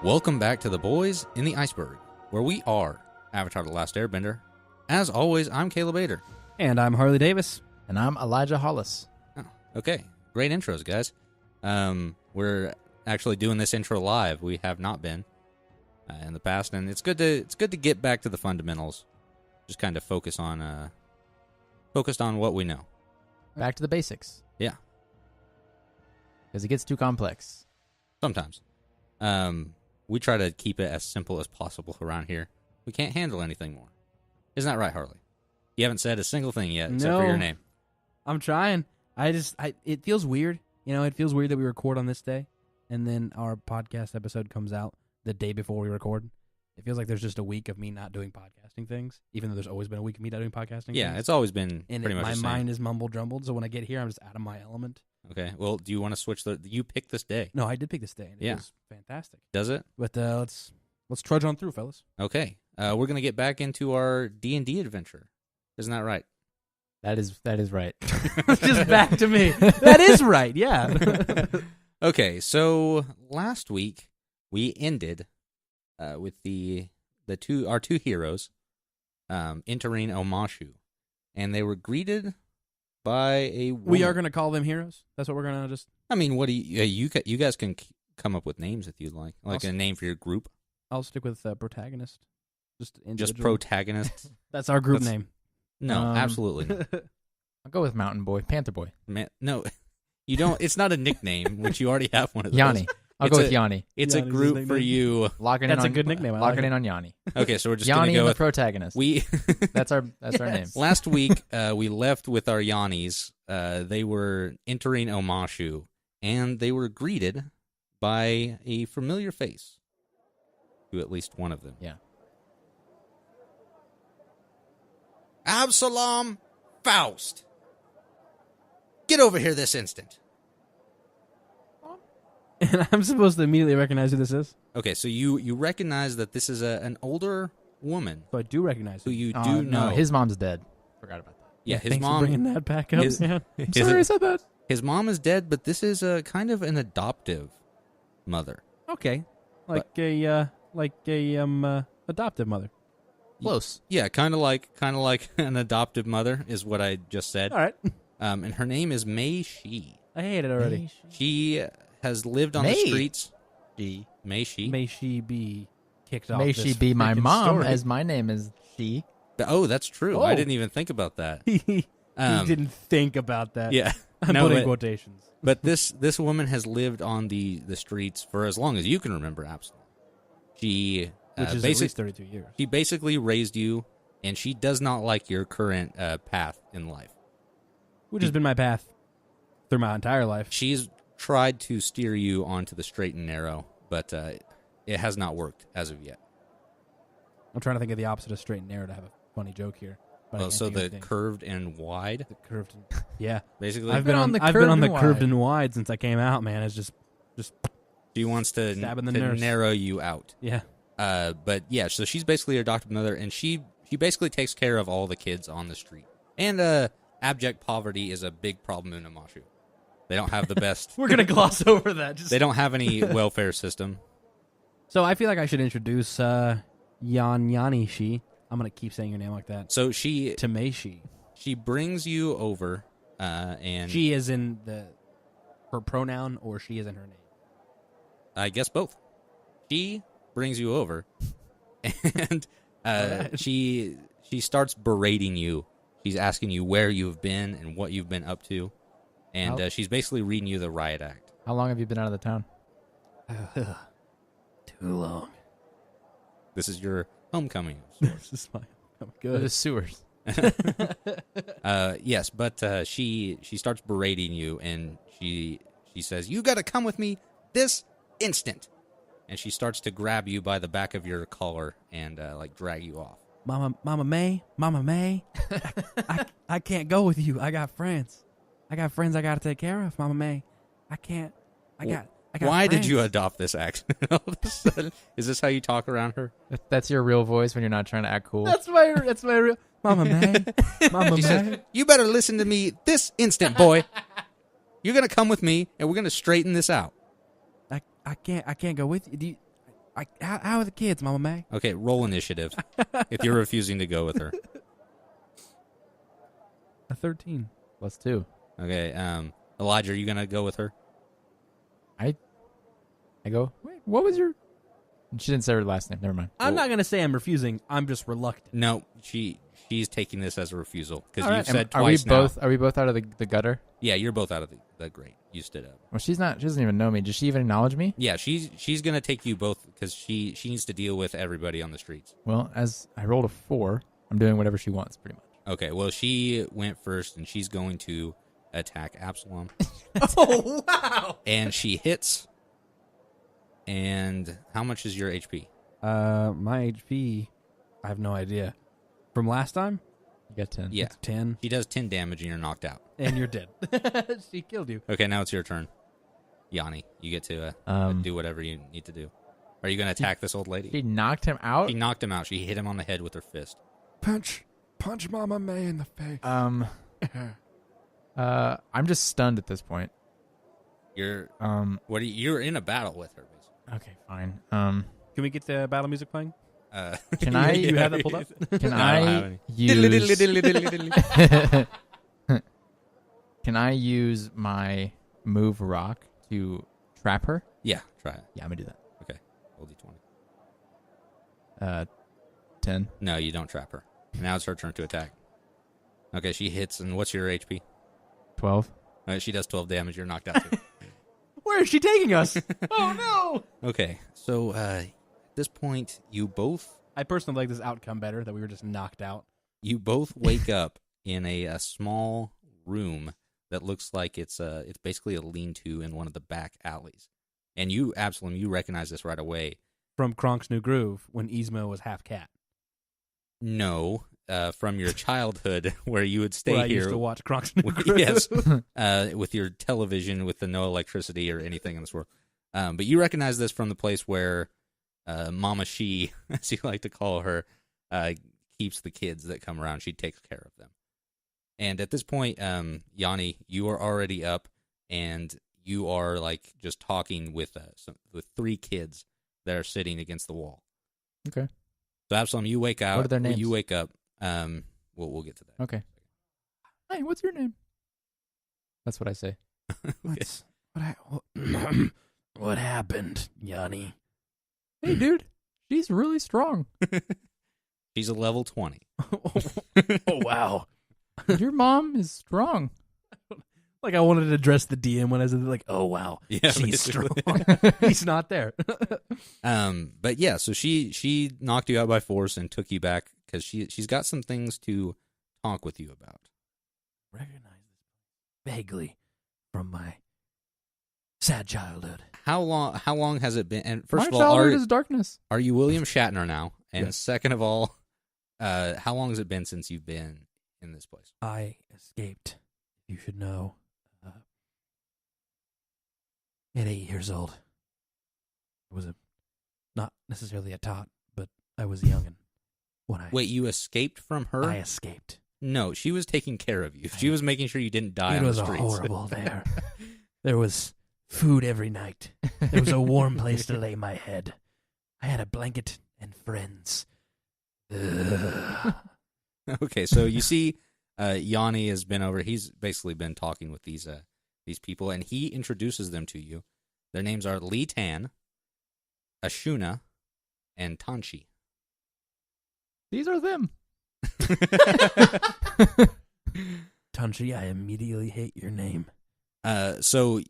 Welcome back to The Boys in the Iceberg, where we are Avatar The Last Airbender. As always, I'm Caleb Ader. And I'm Harley Davis. And I'm Elijah Hollis. Oh, okay. Great intros, guys. We're actually doing this intro live. We have not been in the past, and it's good to get back to the fundamentals. Just kind of focused on what we know. Back to the basics. Yeah. Because it gets too complex. Sometimes. We try to keep it as simple as possible around here. We can't handle anything more. Isn't that right, Harley? You haven't said a single thing yet except for your name. I'm trying. It feels weird. You know, it feels weird that we record on this day, and then our podcast episode comes out the day before we record. It feels like there's just a week of me not doing podcasting things, even though there's always been a week of me not doing podcasting things. Yeah, it's always been and pretty much my the same. mind is mumble-jumbled, so when I get here, I'm just out of my element. Okay, well, do you want to switch you picked this day. No, I did pick this day, and it Yeah. was fantastic. Does it? But let's trudge on through, fellas. Okay, we're going to get back into our D&D adventure. Isn't that right? That is right. Just back to me. That is right, yeah. Okay, so last week we ended with our two heroes entering Omashu, and they were greeted by a woman. We are going to call them heroes? That's what we're going to just... I mean, what do you guys can come up with names if you'd like a name for your group. I'll stick with protagonist. Just individual. Just protagonist. That's our group name. No, absolutely not. I'll go with Mountain Boy, Panther Boy. No, you don't. It's not a nickname, which you already have one of those. Yanni. I'll go with Yanni. It's Yanni's a group for you. That's a good nickname. Lock it in on Yanni. Okay, so we're just going to Yanni go and with the protagonist. That's our name. Last week, we left with our Yannis. They were entering Omashu, and they were greeted by a familiar face to at least one of them. Yeah. Absalom Faust. Get over here this instant. And I'm supposed to immediately recognize who this is? Okay, so you recognize that this is an older woman. So I do recognize who him. you do know. No, his mom's dead. Forgot about that. Yeah, his Thanks mom. for bringing that back up. I'm sorry I said that. His mom is dead, but this is a kind of an adoptive mother. Okay. Like adoptive mother. Close. Yeah, kind of like an adoptive mother is what I just said. All right. And her name is Mei Shi. I hate it already. She has lived on the streets. May she? May she be kicked off. May this she be my freaking mom, story. as my name is she. Oh, that's true. Oh. I didn't even think about that. He didn't think about that. Yeah. I'm No, putting but- quotations. But this woman has lived on the streets for as long as you can remember, Absalom. She Which is at least 32 years. She basically raised you, and she does not like your current path in life. Which has been my path through my entire life. She's tried to steer you onto the straight and narrow, but it has not worked as of yet. I'm trying to think of the opposite of straight and narrow to have a funny joke here. But I can't So think of the anything. curved and wide, The curved. Yeah. basically. I've been on the curved and wide since I came out, man. It's just She wants to stabbing the nurse. narrow you out. yeah. But yeah, so she's basically your adopted mother, and she basically takes care of all the kids on the street. And abject poverty is a big problem in Omashu. They don't have the best. We're gonna gloss over that. They don't have any welfare system. So I feel like I should introduce Yanni Shi. I'm gonna keep saying your name like that. So she Tameishi. brings you over, and She is in her pronoun, or she is in her name. I guess both. She brings you over, and Alright. she starts berating you. She's asking you where you've been and what you've been up to, and she's basically reading you the riot act. How long have you been out of the town? Too long. This is your homecoming. This is fine. I'm The good. sewers. Yes, but she starts berating you, and she says, "You got to come with me this instant." And she starts to grab you by the back of your collar and drag you off. Mama May, I can't go with you. I got friends. I got to take care of. Mama May, I can't. I got. Why did friends. you adopt this accent all of a sudden? Is this how you talk around her? That's your real voice when you're not trying to act cool. That's my real. Mama May, Mama She May. says, "You better listen to me this instant, boy. You're gonna come with me, and we're gonna straighten this out." I can't go with you. How are the kids, Mama May? Okay, roll initiative if you're refusing to go with her. A 13. +2. Okay, Elijah, are you going to go with her? I go, wait, what was your... She didn't say her last name. Never mind. I'm not going to say I'm refusing. I'm just reluctant. No, she's taking this as a refusal because All right. you've said Are twice we now. both? Are we both out of the gutter? Yeah, you're both out of the grate. You stood up. Well, she's not. She doesn't even know me. Does she even acknowledge me? Yeah, she's gonna take you both because she needs to deal with everybody on the streets. Well, as I rolled a 4, I'm doing whatever she wants, pretty much. Okay, well she went first and she's going to attack Absalom. Oh, wow. And she hits. And how much is your HP? My HP, I have no idea. From last time? You got 10. Yeah, It's 10. she does 10 damage and you're knocked out. And you're dead. She killed you. Okay, now it's your turn, Yanni. You get to do whatever you need to do. Are you going to attack this old lady? She knocked him out. She knocked him out. She hit him on the head with her fist. Punch Mama May in the face. I'm just stunned at this point. You're What you're in a battle with her, basically. Okay, fine. Can we get the battle music playing? Can I? You have that pulled up? Can No, I don't have I any. use? Can I use my move rock to trap her? Yeah, try it. Yeah, I'm gonna do that. Roll D20. 10. No, you don't trap her. Now it's her turn to attack. Okay, she hits, and what's your HP? 12. She does 12 damage. You're knocked out too. Where is she taking us? Oh, no. Okay, so at this point, you both I personally like this outcome better, that we were just knocked out. wake up in a small room that looks like it's basically a lean-to in one of the back alleys. And you, Absalom, you recognize this right away. From Kronk's New Groove, when Yzma was half cat. No, from your childhood where you would stay Where I here. used to watch Kronk's New Groove. Yes, with your television with the no electricity or anything in this world. But you recognize this from the place where Mama She, as you like to call her, keeps the kids that come around. She takes care of them. And at this point, Yanni, you are already up, and you are like just talking with 3 kids that are sitting against the wall. Okay. So Absalom, you wake out. What are their names? You wake up. We'll get to that. Okay. Hey, what's your name? That's what I say. What happened, Yanni? Hey, dude. She's really strong. She's a level 20. Oh, wow. Your mom is strong. Like I wanted to address the DM when I said, like, oh, wow, Yeah, she's strong. basically. He's not there. But yeah, so she knocked you out by force and took you back because she's got some things to talk with you about. Recognize this vaguely from my sad childhood. How long has it been? And first My of all, childhood is darkness. are you William Shatner now? And Yes. second of all, how long has it been since you've been in this place? I escaped. You should know. At 8 years old, I was not necessarily a tot, but I was young, and when I Wait, you escaped from her? I escaped. No, she was taking care of you. She was making sure you didn't die It on was the streets. horrible there. There was food every night. There was a warm place to lay my head. I had a blanket and friends. Ugh. Okay, so you see, Yanni has been over. He's basically been talking with these people, and he introduces them to you. Their names are Li Tan, Ashuna, and Tanchi. These are them. Tanchi, I immediately hate your name. So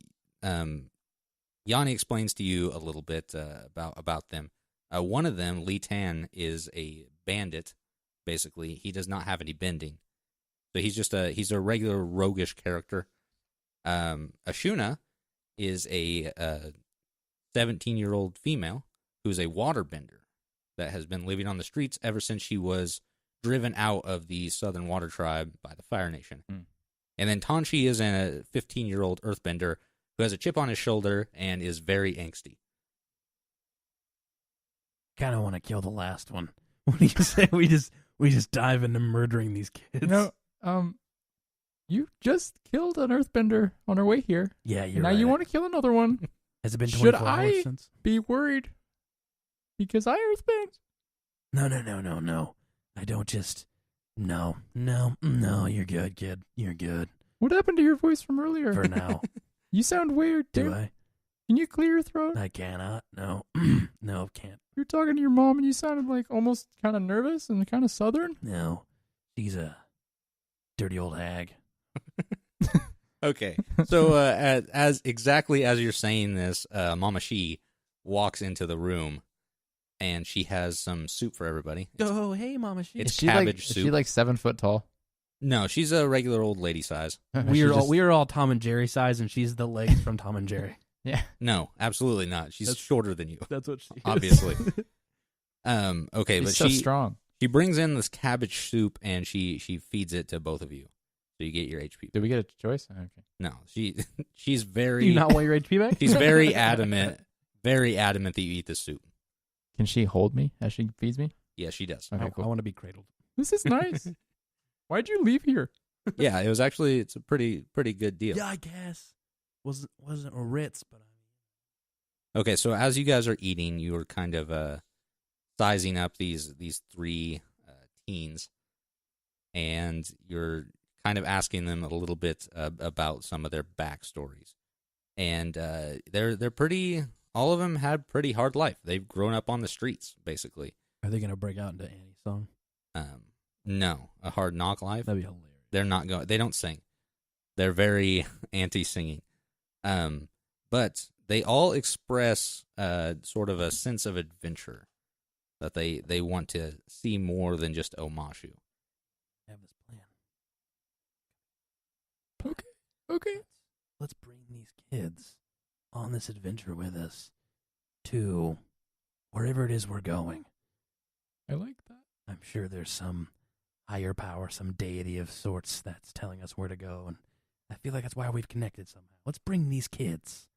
Yanni explains to you a little bit about them. One of them, Li Tan, is a bandit. Basically, he does not have any bending, so he's a regular roguish character. Ashuna is a 17-year-old female who's a waterbender that has been living on the streets ever since she was driven out of the Southern Water Tribe by the Fire Nation. Mm. And then Tanchi is a 15-year-old earthbender who has a chip on his shoulder and is very angsty. Kind of want to kill the last one. What do you say? We just dive into murdering these kids. You just killed an earthbender on our way here. Yeah, you're Now right. you want to kill another one. Has it been Should 24 hours I since? be worried? because I earthbend. No. I don't just. No. You're good, kid. You're good What happened to your voice from earlier? for now. You sound weird, dude. Do I? Can you clear your throat? I cannot. No. No, can't. You're talking to your mom and you sounded like almost kind of nervous and kind of southern. No. She's a dirty old hag. Okay, so as exactly as you're saying this, Mama She walks into the room, and she has some soup for everybody. Oh, hey, Mama. It's Is she cabbage Is soup. she like 7 foot tall? No, she's a regular old lady size. We are all Tom and Jerry size, and she's the legs from Tom and Jerry. Yeah. No, absolutely not. She's shorter than you, That's what she is. obviously. Okay, She's but so she strong. brings in this cabbage soup, and she feeds it to both of you, so you get your HP. Did we get a choice? Okay. No, she's Do very you not want your HP back? she's very adamant that you eat the soup. Can she hold me as she feeds me? Yeah, she does. Okay, I cool. want to be cradled. This is nice. Why'd you leave here? Yeah, it's a pretty good deal. Yeah, I guess. Wasn't a Ritz, but Okay, so as you guys are eating, you are kind of sizing up these three teens, and you're kind of asking them a little bit about some of their backstories. And they're pretty. All of them had pretty hard life. They've grown up on the streets, basically. are they gonna break out into Annie's song? No, a hard knock life. That'd be hilarious. They're not going. They don't sing. They're very anti-singing. But they all express sort of a sense of adventure, that they want to see more than just Omashu. I have this plan. Okay. Let's bring these kids on this adventure with us to wherever it is we're going. I like that. I'm sure there's some higher power, some deity of sorts that's telling us where to go, and I feel like that's why we've connected somehow. Let's bring these kids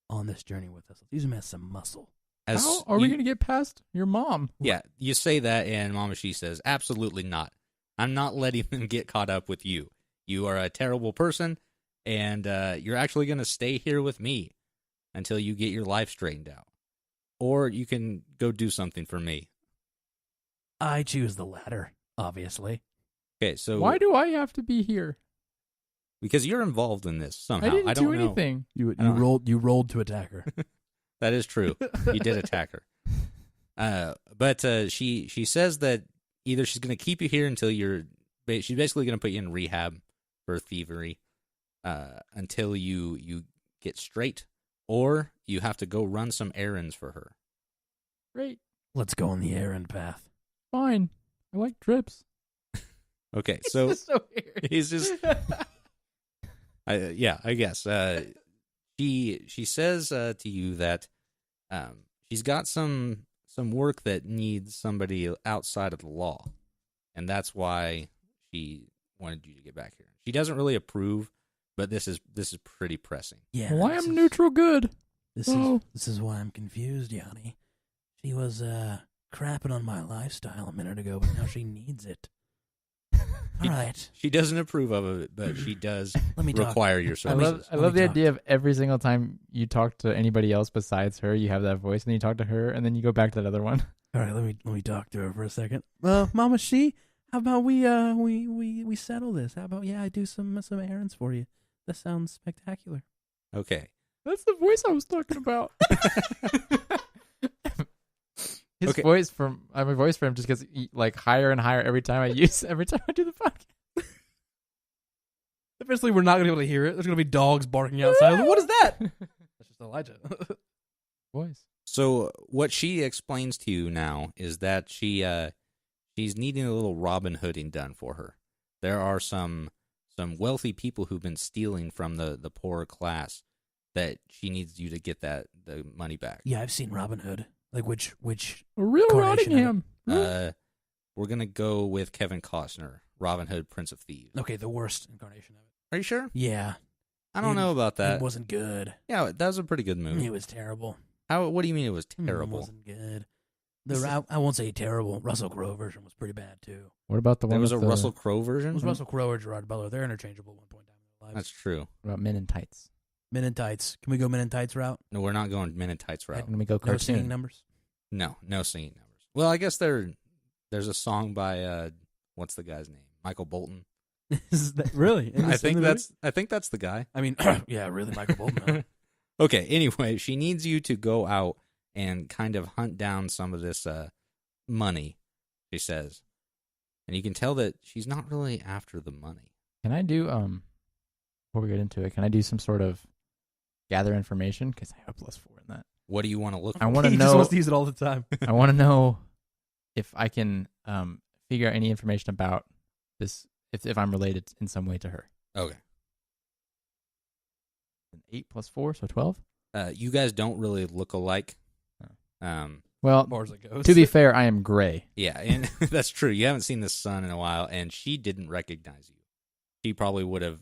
on this journey with us. Let's use them as some muscle. How are we going to get past your mom? Yeah, you say that, and Mama She says, absolutely not. I'm not letting them get caught up with you. You are a terrible person, and you're actually going to stay here with me until you get your life straightened out. Or you can go do something for me. I choose the latter, obviously. Okay, so Why do I have to be here? because you're involved in this somehow. I didn't don't do know. anything. You I don't- rolled to attack her. That is true. You did attack her. But she says that either she's going to keep you here until she's basically going to put you in rehab for thievery until you get straight, or you have to go run some errands for her. Great. Let's go on the errand path. Fine. I like trips. Okay, so so weird. he's just I guess she says to you that she's got some work that needs somebody outside of the law, and that's why she wanted you to get back here. She doesn't really approve, but this is pretty pressing. Yeah. Well, I this am is- neutral good. This Oh. is why I'm confused, Yanni. She was crapping on my lifestyle a minute ago, but now she needs it. All right, She doesn't approve of it, but she does let me talk. require your I services. love the talk. idea of every single time you talk to anybody else besides her, you have that voice, and then you talk to her, and then you go back to that other one. All right, let me talk to her for a second. Mama She, how about we settle this? How about I do some errands for you? That sounds spectacular. Okay. That's the voice I was talking about. His Okay. voice from my voice for him just gets like higher and higher every time I do the podcast. Eventually, we're not gonna be able to hear it. There's gonna be dogs barking outside. What is that? That's just Elijah. Voice. So what she explains to you now is that she's needing a little Robin Hooding done for her. There are some wealthy people who've been stealing from the poorer class that she needs you to get the money back. Yeah, I've seen Robin Hood. Like which? A real Coronation of Rottingham. We're gonna go with Kevin Costner, Robin Hood, Prince of Thieves. Okay, the worst incarnation of it. Are you sure? Yeah, I don't know about that. It wasn't good. Yeah, that was a pretty good movie. It was terrible. What do you mean it was It terrible? wasn't good. I won't say terrible. Russell Crowe version was pretty bad too. What about the one There was a with the- Russell Crowe It version. was Russell Crowe or Gerard Butler. They're interchangeable at one point in time in their lives. That's true. What about Men in Tights? Men in Tights. Can we go Men in Tights route? No, we're not going Men in Tights route. Let me go No singing cartoon. numbers. No singing numbers. Well, I guess there's a song by what's the guy's name? Michael Bolton. Is that really? I think that's the guy. I mean, yeah, really, Michael Bolton. Okay, anyway, she needs you to go out and kind of hunt down some of this money, she says. And you can tell that she's not really after the money. Can I do, before we get into it, can I do some sort of gather information? Because I have a +4 in that. What do you want to look for? I want to He know. just wants to use it all the time. I want to know if I can figure out any information about this, if I'm related in some way to her. Okay. 8 + 4, so 12? You guys don't really look alike. Well, As far as it goes. to be fair, I am gray. Yeah, and that's true. You haven't seen the sun in a while, and she didn't recognize you. She probably would have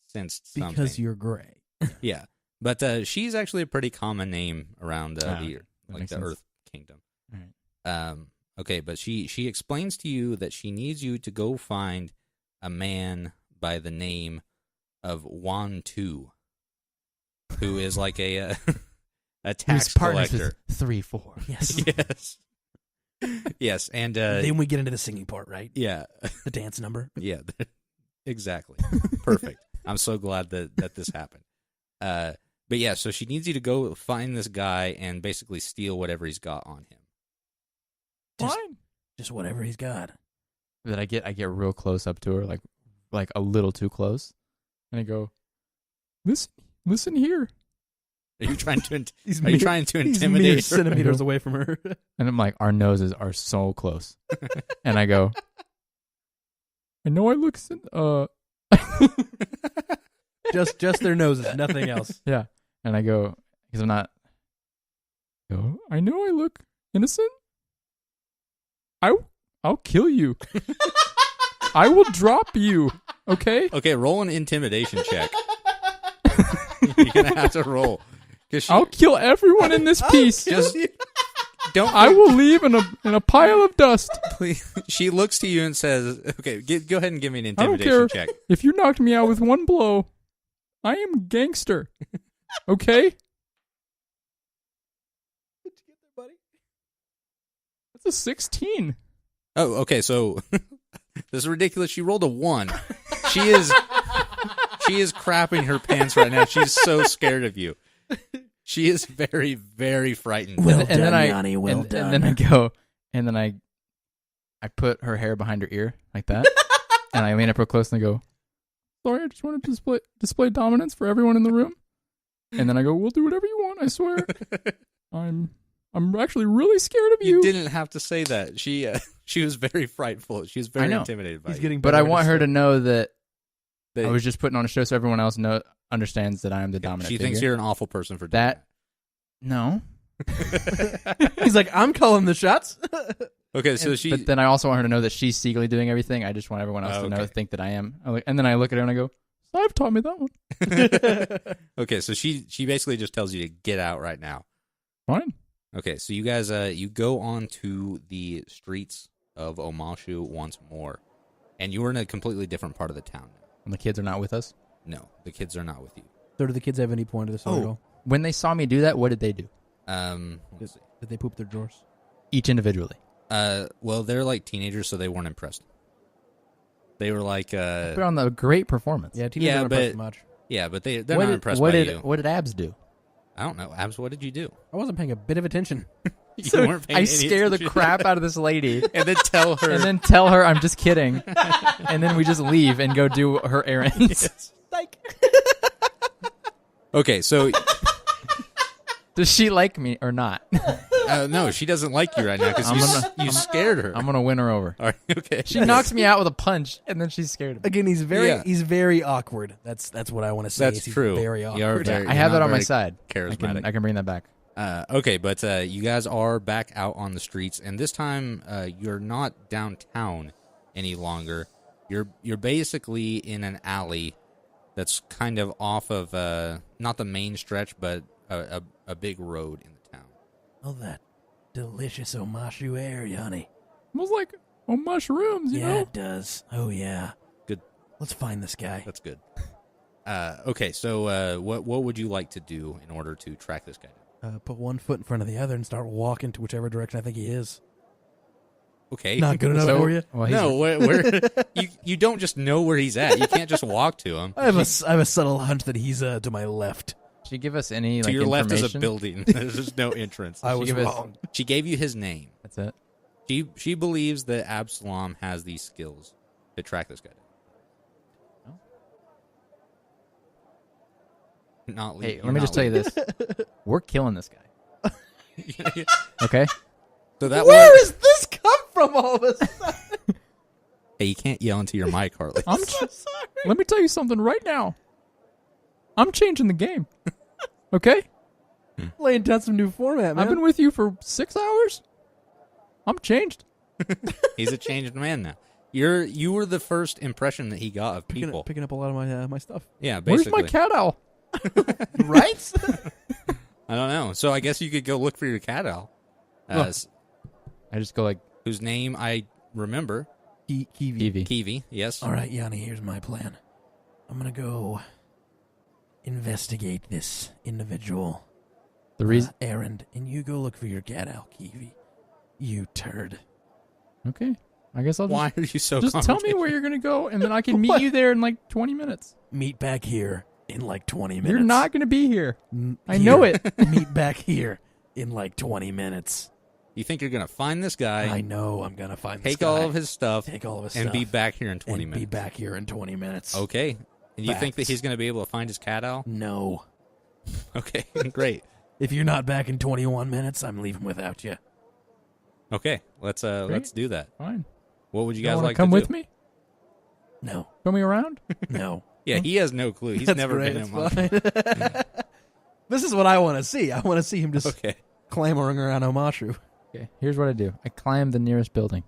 sensed something. Because you're gray. Yeah, but she's actually a pretty common name around that the makes the sense. Earth Kingdom. All right. Okay, but she explains to you that she needs you to go find a man by the name of Wan Tu, who is like a tax collector. 3-4. Yes. Yes. Yes, and Then we get into the singing part, right? yeah, The dance number. yeah, exactly, perfect. I'm so glad that this happened. But yeah, so she needs you to go find this guy and basically steal whatever he's got on him. Fine. Just whatever he's got. That I get real close up to her, like a little too close, and I go, listen here, Are you trying to? He's Are you trying to intimidate her? centimeters away from her. and I'm like, our noses are so close, and I go, I know I look, just their noses, nothing else. yeah, and I go, because I'm not, I know I look innocent. I'll kill you. I will drop you. Okay. Okay, roll an intimidation check. You're gonna have to roll. I'll kill everyone in this piece. Just don't. I will leave in a pile of dust. Please. She looks to you and says, "Okay, go ahead and give me an I don't intimidation care. check." If you knocked me out with one blow, I am a gangster. Okay? What'd you get there, buddy? That's a 16. Oh, okay. So this is ridiculous. She rolled a 1. She is crapping her pants right now. She's so scared of you. She is very, very frightened. Well and done, then I Yanni, well and done. then I go, and then I put her hair behind her ear like that, and I lean up real close and I go, "Sorry, I just wanted to display dominance for everyone in the room." And then I go, "We'll do whatever you want. I swear. I'm actually really scared of you." You didn't have to say that. She was very frightful. She was very I know. intimidated by He's you. getting But better I at want his her to stuff. know that That I was just putting on a show so everyone else understands that I am the dominant she figure. thinks you're an awful person for doing That- No. He's like, I'm calling the shots. Okay, so she. But then I also want her to know that she's secretly doing everything. I just want everyone else to know, Okay. think that I am. And then I look at her and I go, "I've taught me that one." Okay, so she basically just tells you to get out right now. Fine. Okay, so you guys you go on to the streets of Omashu once more, and you are in a completely different part of the town now. And the kids are not with us. No, the kids are not with you. So do the kids have any point of this Oh. article? When they saw me do that, what did they do? Let's see. Did they poop their drawers? Each individually. Well, they're like teenagers, so they weren't impressed. They were like, Put on the great performance. Yeah, teenagers Yeah, aren't but- impressed much. yeah, but they're what not did, impressed what by did, you. What did Abs do? I don't know, Abs. What did you do? I wasn't paying a bit of attention. You So weren't paying I any scare the attention. crap out of this lady and then tell her. and then tell her I'm just kidding. And then we just leave and go do her errands. Like, Okay, so Does she like me or not? no, she doesn't like you right now because you scared her. I'm going to win her over. All right, okay. She knocks me out with a punch and then she's scared of me. again, he's Yeah. very awkward. That's what I want to say. That's is he's true. Very You are awkward. very- I have You're that not on my very side. charismatic. I can bring that back. Okay, but you guys are back out on the streets, and this time you're not downtown any longer. You're basically in an alley that's kind of off of not the main stretch, but a big road in the town. Oh, that delicious Omashu air, Yanni. Smells like mushrooms, you Yeah, know? it does. Oh, yeah. Good. Let's find this guy. That's good. Okay, so what would you like to do in order to track this guy down? put one foot in front of the other and start walking to whichever direction I think he is. Okay. Not good enough for you? Well, No, where you don't just know where he's at. You can't just walk to him. I have a subtle hunch that he's to my left. Did she give us any To like your left is a information? building. There's just no entrance. I was give us- wrong. She gave you his name. That's it. She believes that Absalom has these skills to track this guy down. Not Hey, you're let me not just tell you leaving. this: we're killing this guy. Okay. So that Where way, does this come from all of a sudden? hey, you can't yell into your mic, Harley. I'm so sorry. Let me tell you something right now. I'm changing the game. Okay? Laying down some new format, man. I've been with you for 6 hours. I'm changed. He's a changed man now. You were the first impression that he got of people. picking up a lot of my my stuff. Yeah, Where's basically. my cat owl? Right? I don't know. So I guess you could go look for your cat owl, Look. I just go like whose name I remember. Kiwi. Evie. Kiwi. Yes. All right, Yanni, here's my plan. I'm going to go investigate this individual The reason. errand, and you go look for your cat owl, Kiwi. You turd. Okay. I guess I'll Why are you so? just tell me where you're gonna go, and then I can meet you there in like 20 minutes. Meet back here in like 20 minutes. You're not gonna be here. I Here. know it. Meet back here in like 20 minutes. You think you're gonna find this guy? I know I'm going to find this Take guy. all of his stuff Take all of his and stuff. be back here in 20 and minutes. be back here in 20 minutes. Okay. And you think that Facts. he's gonna be able to find his cat owl? No. Okay. Great. If you're not back in 21 minutes, I'm leaving without you. Okay. Let's do that. Fine. What would you You guys wanna like come to do? with me? No. Show me around. No. Yeah, he has no clue. He's That's never great, been in it's one. fine. This is what I want to see. I want to see him just Okay. clamoring around Omashu. Okay. Here's what I do. I climb the nearest building.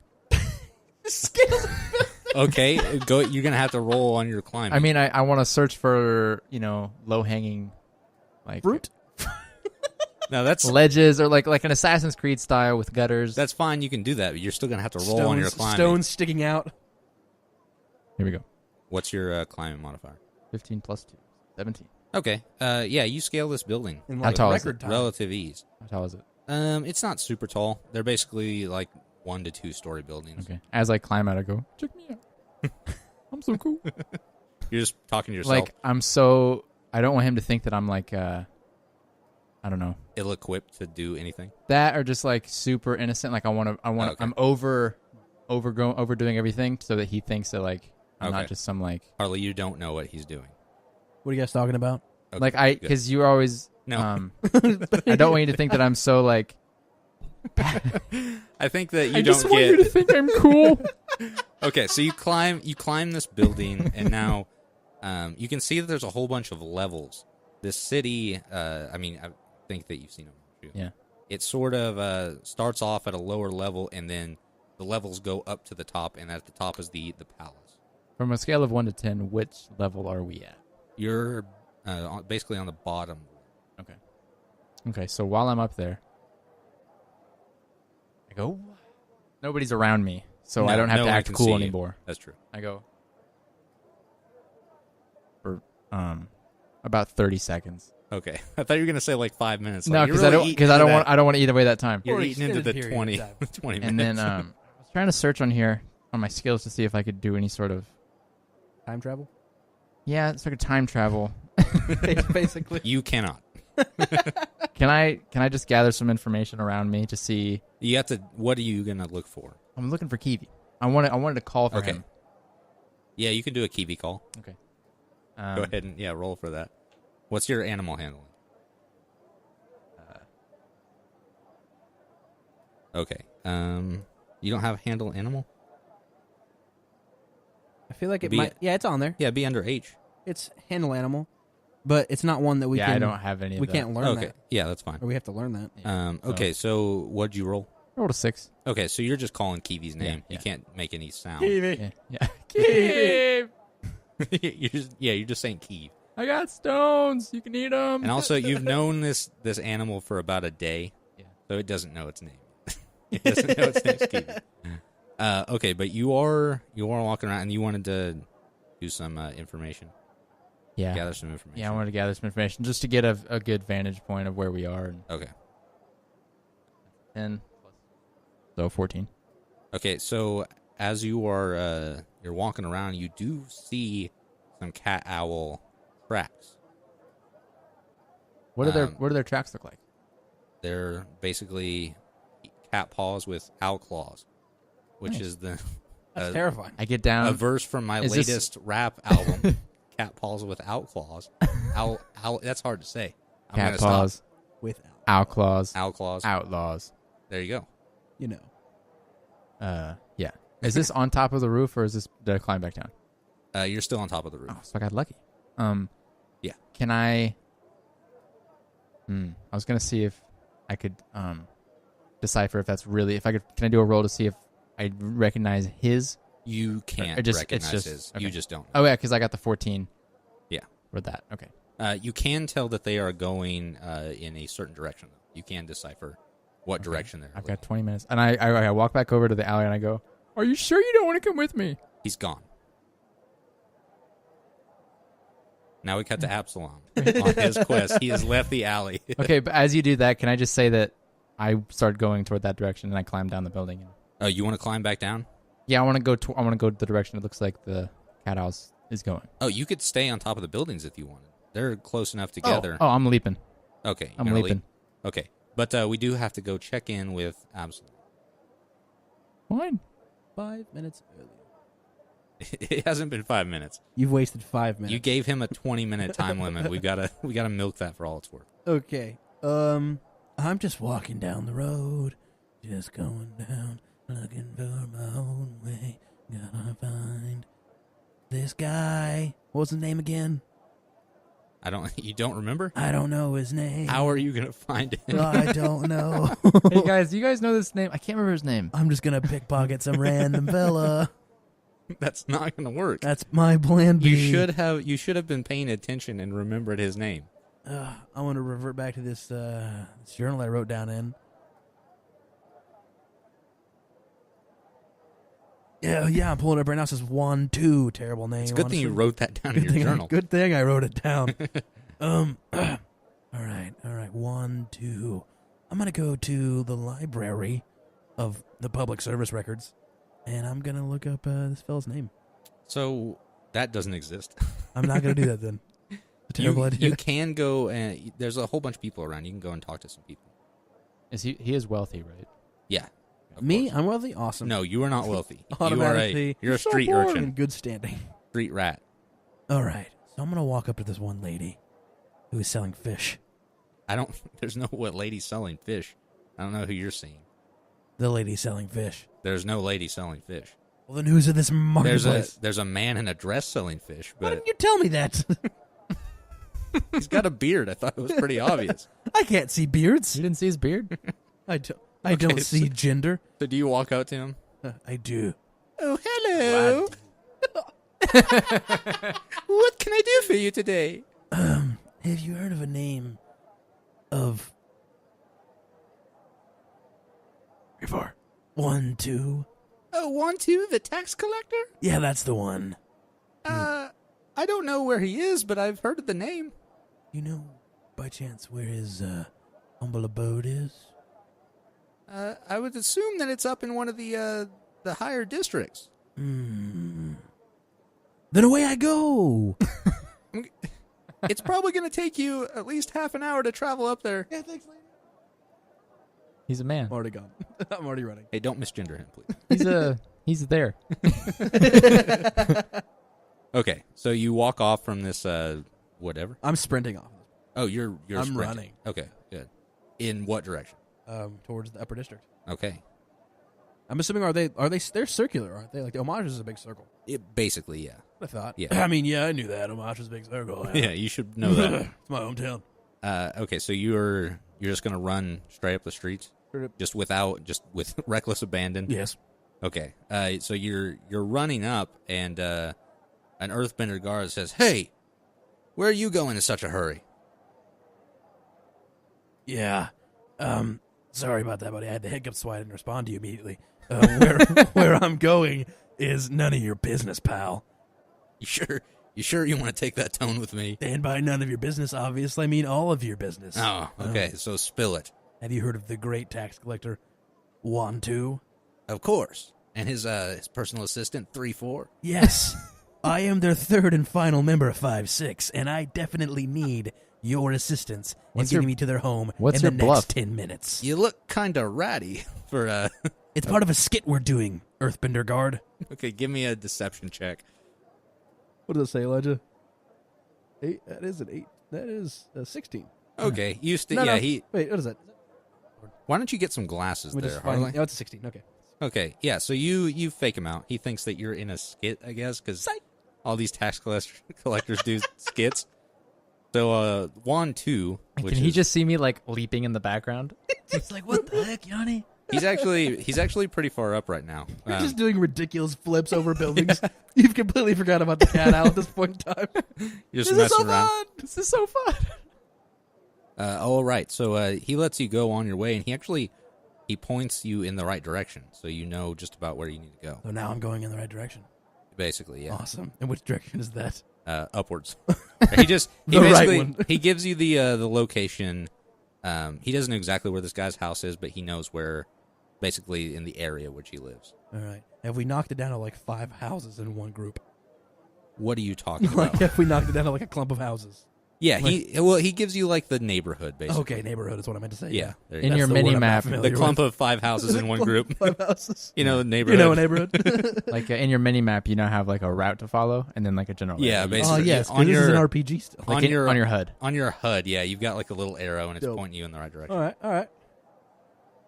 Okay. Go. You're gonna have to roll on your climbing. I mean, I want to search for low hanging, like Fruit? no, that's ledges or like an Assassin's Creed style with gutters. that's fine. You can do that, but you're still gonna have to roll on your climbing. Stones sticking out. Here we go. What's your climbing modifier? 15 plus 2, 17. Okay. Yeah, you scale this building. In How tall is record time. Relative ease. How tall is it? It's not super tall. They're basically like 1 to 2 story buildings. Okay. As I climb out, I go, check me out. I'm so cool. You're just talking to yourself. Like I don't want him to think that I'm like I don't know, Ill-equipped to do anything. that or just like super innocent. Like Okay. I'm overdoing everything so that he thinks that like I'm Okay. not just some like Harley, you don't know what he's doing. What are you guys talking about? Okay, like good. because you're always No. I don't want you to think that I'm so like I think that you I don't just want you to get. think I'm cool. Okay, so you climb this building, and now you can see that there's a whole bunch of levels. This city, I mean, I think that you've seen it. Yeah. It sort of starts off at a lower level, and then the levels go up to the top, and at the top is the palace. From a scale of 1 to 10, which level are we at? You're basically on the bottom. Okay, so while I'm up there, I go. Nobody's around me, so I No, don't have no to one act can cool see you. anymore. That's true. I go for about 30 seconds. Okay, I thought you were gonna say like 5 minutes. No, Like, because you're really eating I into don't want to eat away that time. You're Or eating into the extended period 20, of time. 20 minutes. And then I was trying to search on here on my skills to see if I could do any sort of Time travel? it's like a time travel. Basically. You cannot. Can I just gather some information around me to see? You have to. What are you gonna look for? I'm looking for Kiwi. I wanted to call for Okay. him. Yeah, you can do a Kiwi call. Okay. Go ahead and roll for that. What's your animal handling? Okay. You don't have handle animal? I feel like it Be- might. Yeah, it's on there. Yeah, be under H. It's handle animal, but it's not one that we Yeah, can. I don't have any of We that. can't learn Okay. that, Yeah, that's fine. or we have to learn that. Okay, so what'd you roll? I rolled a 6. Okay, so you're just calling Kiwi's name. Yeah. You can't make any sound. Yeah. Kiwi. you're just saying Kiwi. I got stones. You can eat them. And also, you've known this animal for about a day, Yeah. so it doesn't know its name. It doesn't know its name's Kiwi. Okay, but you are walking around, and you wanted to do some information. Yeah. Gather some information. Yeah, I wanted to gather some information just to get a good vantage point of where we are. Okay. 10 plus. So 14. Okay, so as you are you're walking around, you do see some cat owl tracks. What do their tracks look like? They're basically cat paws with owl claws, which Nice. is the That's terrifying. I get down. a verse from my Is this- latest rap album, Cat Paws with Owl Claws. Owl, that's hard to say. I'm cat gonna paws, stop. Without, owl claws, Owl claws. outlaws. There you go. you know. Yeah. Is this on top of the roof or is this? Did I climb back down? You're still on top of the roof. Oh, so I got lucky. Yeah. Can I? I was gonna see if I could decipher if that's really if I could. Can I do a roll to see if I recognize his? You can't Or just- recognize it's just- his. okay. You just don't. Oh yeah, because I got the 14. Yeah. For that. Okay. You can tell that they are going in a certain direction. You can decipher what direction they're I've going. got 20 minutes, and I walk back over to the alley and I go, "Are you sure you don't want to come with me?" He's gone. Now we cut to Absalom on his quest. He has left the alley. Okay, but as you do that, can I just say that I start going toward that direction and I climb down the building? Oh, you want to climb back down? Yeah, I want to go. I want to go the direction it looks like the cat house is going. Oh, you could stay on top of the buildings if you wanted. They're close enough together. Oh, I'm leaping. Okay, I'm you're gonna leaping. leave? Okay, but we do have to go check in with Absalom. Fine. 5 minutes earlier. It hasn't been 5 minutes. You've wasted 5 minutes. You gave him a 20-minute time limit. We gotta milk that for all it's worth. Okay. I'm just walking down the road, just going down, looking for my own way. Gotta find this guy. What's his name again? You don't remember? I don't know his name. How are you gonna find it? I don't know. Hey guys, do you guys know this name? I can't remember his name. I'm just gonna pickpocket some random fella. That's not gonna work. That's my plan B. You should have been paying attention and remembered his name. I want to revert back to this journal I wrote down in. Yeah, I'm pulling it up right now. It says 1-2. Terrible name. It's a good thing you honestly. wrote that down in your journal. Good thing I wrote it down. All right. 1-2. I'm gonna go to the library of the public service records, and I'm gonna look up this fella's name. So that doesn't exist. I'm not gonna do that then. A terrible idea. You can go and there's a whole bunch of people around. You can go and talk to some people. Is he is wealthy, right? Yeah. of Me? course. I'm wealthy. Awesome. No, you are not wealthy. Automatically. You're a so street bored urchin, in good standing. street rat. All right. So I'm gonna walk up to this one lady who is selling fish. There's no what lady selling fish. I don't know who you're seeing. The lady selling fish. There's no lady selling fish. Well, then who's in this marketplace? There's a man in a dress selling fish, Why but didn't you tell me that? he's got a beard. I thought it was pretty obvious. I can't see beards. You didn't see his beard? I don't see gender. So do you walk out to him? I do. Oh, hello. What can I do for you today? Have you heard of a name of Before. 1-2? Oh, 1-2, the tax collector? Yeah, that's the one. I don't know where he is, but I've heard of the name. You know, by chance, where his humble abode is? I would assume that it's up in one of the higher districts. Then away I go. It's probably going to take you at least half an hour to travel up there. Yeah, thanks, lady. He's a man. I'm already gone. I'm already running. Hey, don't misgender him, please. He's there. Okay, so you walk off from this whatever. I'm sprinting off. Oh, you're I'm sprinting. running. Okay, good. In what direction? Towards the upper district. Okay. I'm assuming they're circular, aren't they? Like Omashu is a big circle. Basically, yeah. I thought. Yeah. I mean, yeah, I knew that. Omashu is a big circle. Yeah, you should know that. It's my hometown. Okay, so you're just gonna run straight up the streets, just with reckless abandon. Yes. Okay. So you're running up, and an Earthbender guard says, "Hey, where are you going in such a hurry?" Yeah. Sorry about that, buddy. I had the hiccups, so I didn't respond to you immediately. Where I'm going is none of your business, pal. You You sure you want to take that tone with me? Stand by none of your business, obviously. I mean all of your business. Oh, okay. So spill it. Have you heard of the great tax collector, Wantu? Of course. And his personal assistant, 3-4. Yes. I am their third and final member of 5-6, and I definitely need your assistance in What's getting your- me to their home what's in your the bluff? next 10 minutes. You look kind of ratty for It's part of a skit we're doing, Earthbender Guard. Okay, give me a deception check. What does it say, Elijah? 8. That is an 8. That is 16. Okay, you No, no. he. Wait, what is that? Why don't you get some glasses Let me there, just find. Harley? Oh, it's a 16. Okay. Okay, yeah. So you fake him out. He thinks that you're in a skit, I guess, because all these tax collectors do skits. So Juan 2, which Can he is, just see me like leaping in the background? It's like, what the heck, Yanni? he's actually pretty far up right now. You're just doing ridiculous flips over buildings. You've completely forgot about the cat owl at this point in time. You're just This is messing so around. fun. This is so fun. All right. So he lets you go on your way, and he points you in the right direction, so you know just about where you need to go. So now I'm going in the right direction. Basically, yeah. Awesome. And which direction is that? Upwards. he The right basically one. he gives you the location. He doesn't know exactly where this guy's house is, but he knows where, basically in the area which he lives. All right. Have we knocked it down to like 5 houses in one group? What are you talking Like, about? if we knocked it down to like a clump of houses? Yeah, he gives you like the neighborhood basically. Okay, neighborhood is what I meant to say. Yeah, there you In go. your That's the mini word I'm not map, familiar the clump with. of 5 houses in one group. 5 houses. You know, the You neighborhood. know a neighborhood? Like in your mini map, you now have like a route to follow and then like a general. Yeah, area. basically. Oh, yes. 'cause On this is an your- RPG still. Like on your on your HUD. on your HUD, yeah, you've got like a little arrow and it's Dope. pointing you in the right direction. All right. All right.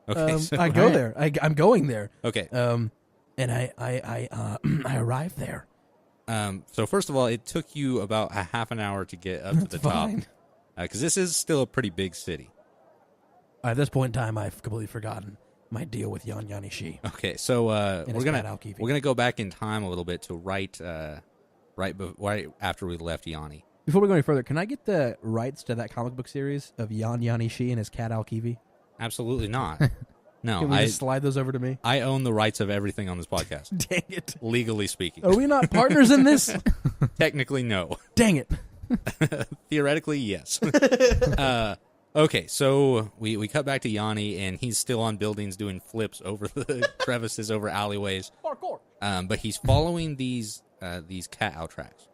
Okay, so, I go there. I'm going there. okay. And I arrive there. So first of all, it took you about a half an hour to get up to That's the top, fine. because this is still a pretty big city. At this point in time, I've completely forgotten my deal with Yan Yanishi. Okay, so And we're his gonna cat Alkivi. we're gonna go back in time a little bit to right after we left Yanni. Before we go any further, can I get the rights to that comic book series of Yan Yanishi and his cat Alkivi? Absolutely not. No, Can we just slide those over to me? I own the rights of everything on this podcast, Dang it. legally speaking. Are we not partners in this? Technically, no. Dang it. Theoretically, yes. Okay, so we cut back to Yanni, and he's still on buildings doing flips over the crevices, over alleyways. Parkour. But he's following these cat owl tracks.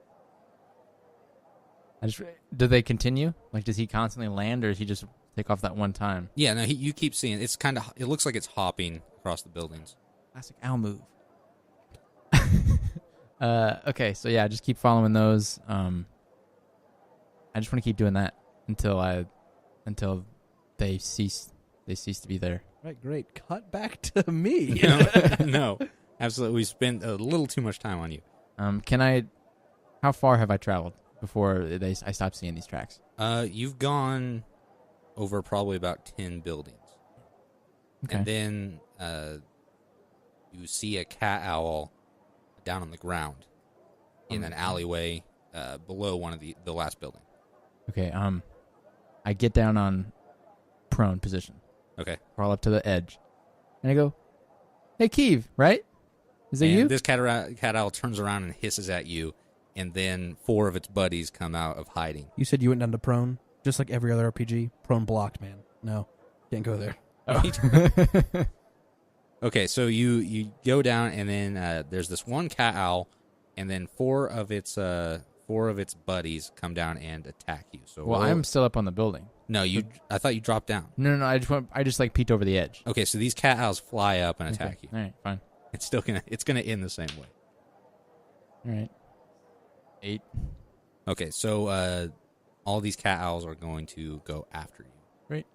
Do they continue? Like, does he constantly land, or does he just take off that one time? Yeah, no, you keep seeing it's kind of. It looks like it's hopping across the buildings. Classic owl move. Okay, so yeah, just keep following those. I just want to keep doing that until they cease to be there. Right, great. Cut back to me. No, absolutely. We spent a little too much time on you. How far have I traveled before I stopped seeing these tracks? You've gone over probably about 10 buildings. Okay. And then you see a cat owl down on the ground in an alleyway below one of the last building. Okay, I get down on prone position, Okay. crawl up to the edge, and I go, "Hey, Keeve, right? Is that And you?" this cat owl turns around and hisses at you, and then 4 of its buddies come out of hiding. You said you went down to prone, just like every other RPG. Prone blocked, man. No, can't go there. Okay, so you go down, and then there's this one cat owl, and then 4 of its buddies come down and attack you. So Well, I'm still up on the building. no, I thought you dropped down. No, I just like peeked over the edge. Okay, so these cat owls fly up and attack Okay. you. All right, fine. It's gonna end the same way. All right. 8. Okay, so all these cat owls are going to go after you. Great.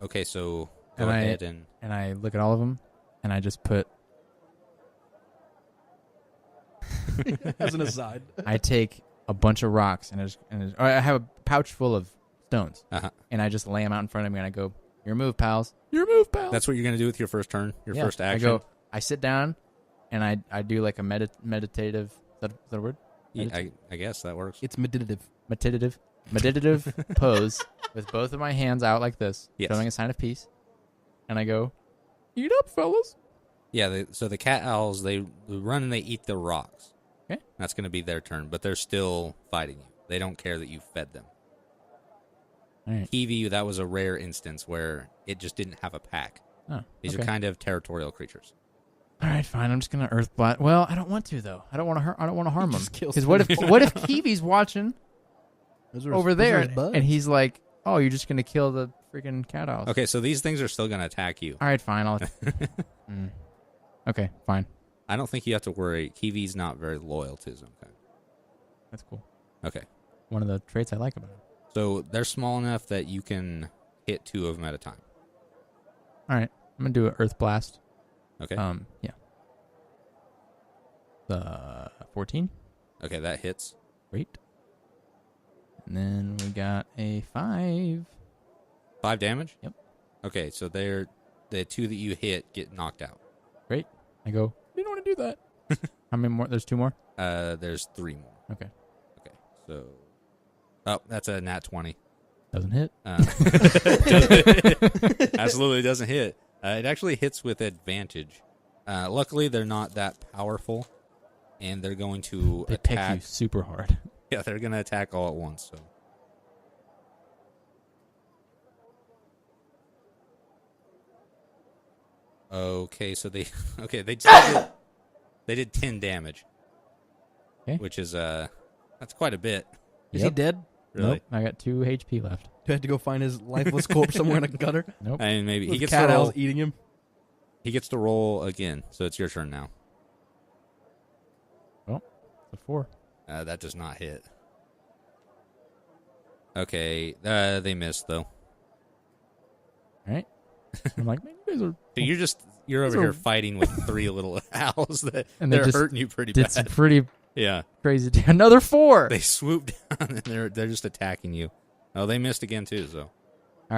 Okay, so go And ahead and And I look at all of them, and I just put. As an aside. I take a bunch of rocks, or I have a pouch full of stones, uh-huh. and I just lay them out in front of me, and I go, "Your move, pals. Your move, pals." That's what you're gonna do with your first turn, your Yeah. first action. I sit down, and I do like a meditative. Is that a word? Yeah, I guess that works. It's meditative. Meditative pose with both of my hands out like this, Yes. showing a sign of peace. And I go, "Eat up, fellas." Yeah, so the cat owls they run and they eat the rocks, Okay. That's going to be their turn, but they're still fighting you. They don't care that you fed them. All right. Kiwi, that was a rare instance where it just didn't have a pack. Oh, These are okay. kind of territorial creatures. All right, fine. I'm just gonna Earth Blast. Well, I don't want to though. I don't want to hurt. I don't want to harm him. Just kills Because what if Kiwi's watching Those are over his- those are there his buds. and he's like, "Oh, you're just gonna kill the freaking cat house." Okay, so these things are still going to attack you. All right, fine. I'll. Okay, fine. I don't think you have to worry. Kiwi's not very loyal to his own kind. That's cool. Okay. One of the traits I like about him. So they're small enough that you can hit 2 of them at a time. All right, I'm gonna do an Earth Blast. Okay. Yeah. 14. Okay, that hits. Great. And then we got a 5. 5 damage? Yep. Okay, so the 2 that you hit get knocked out. Great. I go, you don't want to do that. How many more? There's 2 more? There's 3 more. Okay. Okay, so... Oh, that's a nat 20. Doesn't hit. Absolutely doesn't hit. It actually hits with advantage. Luckily, they're not that powerful, and they're going to They pick attack. you super hard. Yeah, they're going to attack all at once. So, okay, so they did 10 damage, Okay. which is that's quite a bit. Is he Yep. dead? Really. Nope. I got 2 HP left. Do I have to go find his lifeless corpse somewhere in a gutter? Nope. I mean, maybe he With gets to cat roll. owls eating him. He gets to roll again. So it's your turn now. It's a 4. That does not hit. Okay, they missed though. All right. I'm like, man, you guys are. So you're over So- here fighting with 3 little owls that And they they're just hurting you pretty Did some bad. pretty Yeah, crazy. Another 4. they swoop down and they're just attacking you. Oh, they missed again too. So All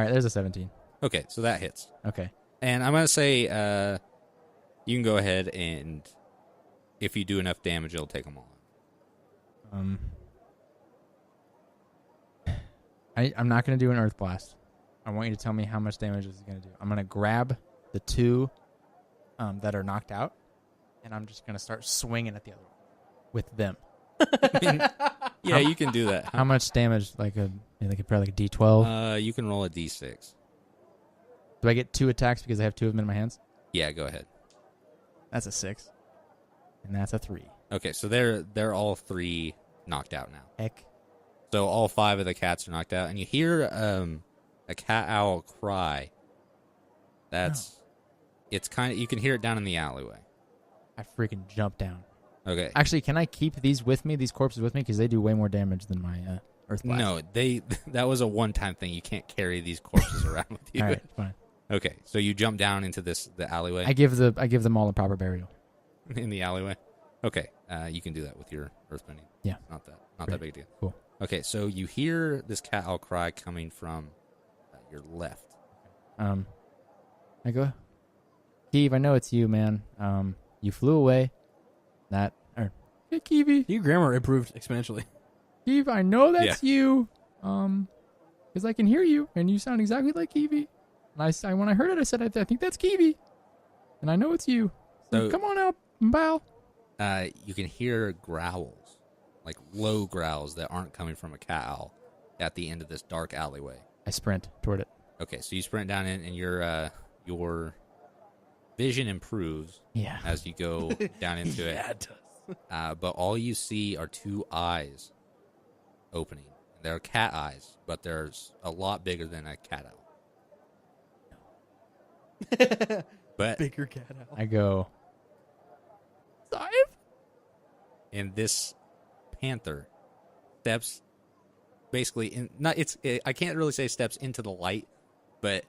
right, there's a 17. okay, so that hits. Okay. And I'm gonna say you can go ahead and if you do enough damage, it'll take them all out. I'm not going to do an Earth Blast. I want you to tell me how much damage this is going to do. I'm going to grab the 2 that are knocked out, and I'm just going to start swinging at the other one with them. Yeah, you can do that. How much damage? Probably like a D12. You can roll a d6. Do I get 2 attacks because I have 2 of them in my hands? Yeah, go ahead. That's a 6, and that's a 3. Okay, so they're all 3 knocked out now. Heck. So all 5 of the cats are knocked out, and you hear a cat owl cry. It's kind of, you can hear it down in the alleyway. I freaking jump down. Okay. Actually, can I keep these with me? These corpses with me because they do way more damage than my Earth Blast. No, that was a one-time thing. You can't carry these corpses around with you. All right, fine. Okay, so you jump down into the alleyway. I give them all a proper burial. In the alleyway. Okay, you can do that with your earthbending. Yeah. Not that Great. big a deal. Cool. Okay, so you hear this cat owl cry coming from your left. I go, Steve, I know it's you, man. You flew away. Hey, Kiwi. Your grammar improved exponentially. Steve, I know that's you. Because I can hear you, and you sound exactly like Kiwi. And when I heard it, I said, I think that's Kiwi. And I know it's you. So come on out, Mbao. You can hear growls, like low growls that aren't coming from a cat owl at the end of this dark alleyway. I sprint toward it. Okay, so you sprint down in, and your vision improves Yeah. as you go down into it. Yeah, it does. But all you see are 2 eyes opening. They're cat eyes, but they're a lot bigger than a cat owl. But Bigger cat owl. I go, Steve? and this panther steps basically in. I can't really say steps into the light, but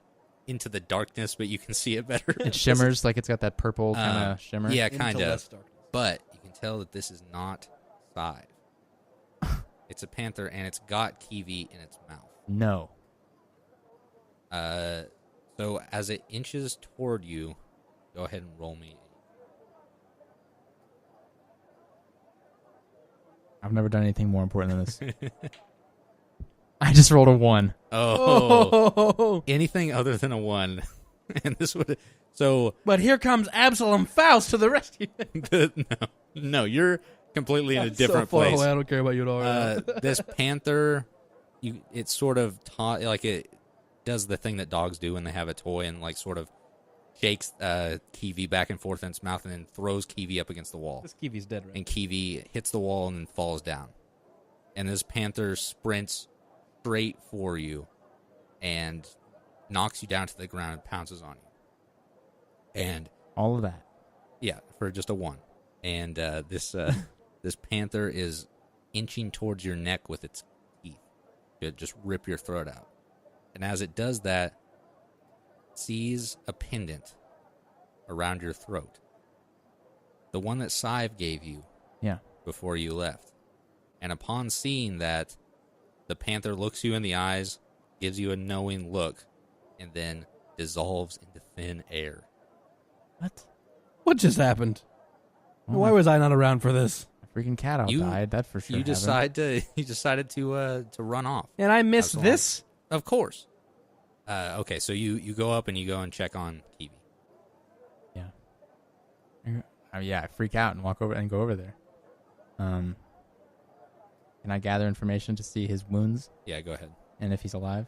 into the darkness. But you can see it better. It shimmers like it's got that purple kind of shimmer. Yeah, Into kind less of. darkness. But you can tell that this is not Scythe. It's a panther, and it's got Kiwi in its mouth. No. So as it inches toward you, go ahead and roll me. I've never done anything more important than this. I just rolled a 1. Oh, anything other than a 1, and this would. So But here comes Absalom Faust to the rescue. no, you're completely in a So different far place. away, I don't care about you at all. This panther, it's sort of taught like it does the thing that dogs do when they have a toy and like sort of shakes Kiwi back and forth in its mouth and then throws Kiwi up against the wall. This Kiwi's dead, right? And Kiwi hits the wall and then falls down. And this panther sprints straight for you and knocks you down to the ground and pounces on you. And All of that. yeah, for just a 1. And this panther is inching towards your neck with its teeth to just rip your throat out. And as it does that, it sees a pendant around your throat. The one that Sive gave you Yeah. before you left. And upon seeing that, the panther looks you in the eyes, gives you a knowing look, and then dissolves into thin air. What? What just happened? Oh, Why was I not around for this? a freaking cat out You- died? That for sure. You happened. decided to run off. And I missed Absolutely. this? Of course. Okay, so you go up and you go and check on Kiwi. Yeah, I freak out and walk over and go over there. Can I gather information to see his wounds Yeah, go ahead. and if he's alive?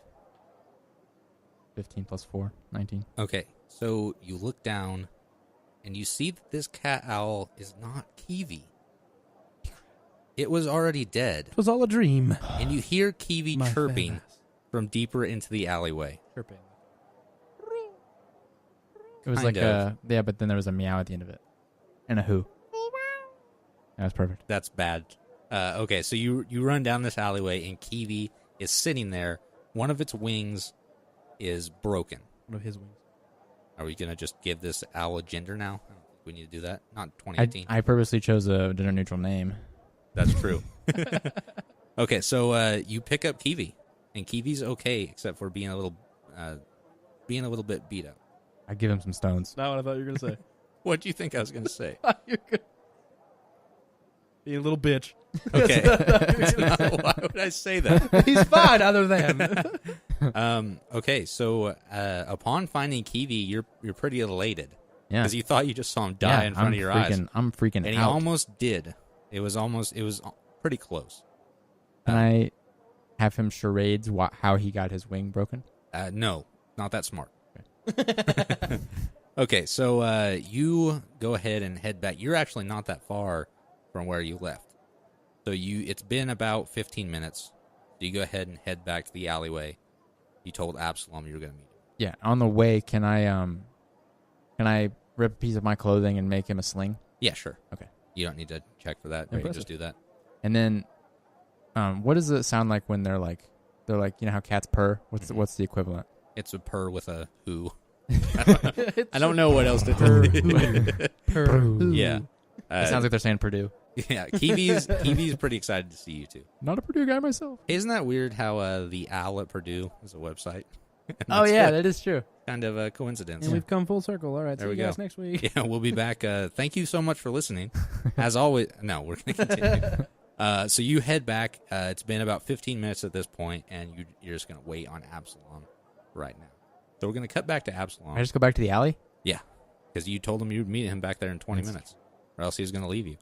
15 plus 4, 19. Okay, so you look down and you see that this cat owl is not Kiwi. It was already dead. It was all a dream. And you hear Kiwi My chirping fat ass. from deeper into the alleyway. Chirping. It was Kind like of. yeah, but then there was a meow at the end of it. And a who. That was perfect. That's bad. Okay, so you run down this alleyway and Kiwi is sitting there. One of its wings is broken. One of his wings. Are we going to just give this owl a gender now? I don't think we need to do that. Not 2018. I purposely chose a gender neutral name. That's true. Okay, so you pick up Kiwi, and Kiwi's okay except for being a little bit beat up. I give him some stones. Not what I thought you were going to say. What do you think I was going to say? You're good. Being a little bitch. Okay. Why would I say that? He's fine, other than. Okay, so upon finding Kiwi, you're pretty elated Yeah. because you thought you just saw him die in front of your eyes, I'm freaking and he out. almost did. It was pretty close. Can I have him charades how he got his wing broken? No, not that smart. Okay, so you go ahead and head back. You're actually not that far from where you left. So it's been about 15 minutes. So you go ahead and head back to the alleyway. You told Absalom you were going to meet him. Yeah. On the way, can I rip a piece of my clothing and make him a sling? Yeah, sure. Okay. You don't need to check for that. You can Impressive. just do that. And then, what does it sound like when they're like, you know how cats purr? What's the equivalent? It's a purr with a who. I don't know what else to Purr. do. Purr. Yeah. It sounds like they're saying Purdue. Yeah, Kiwi's pretty excited to see you too. Not a Purdue guy myself. Isn't that weird how the Owl at Purdue is a website? Oh That's yeah, that is true. kind of a coincidence. And we've come full circle. All right, There see we you guys go. next week. Yeah, we'll be back. Thank you so much for listening. As always, no, we're going to continue. So you head back. It's been about 15 minutes at this point, and you're just going to wait on Absalom right now. So we're going to cut back to Absalom. I just go back to the alley. Yeah, because you told him you'd meet him back there in 20 That's- minutes, or else he was going to leave you.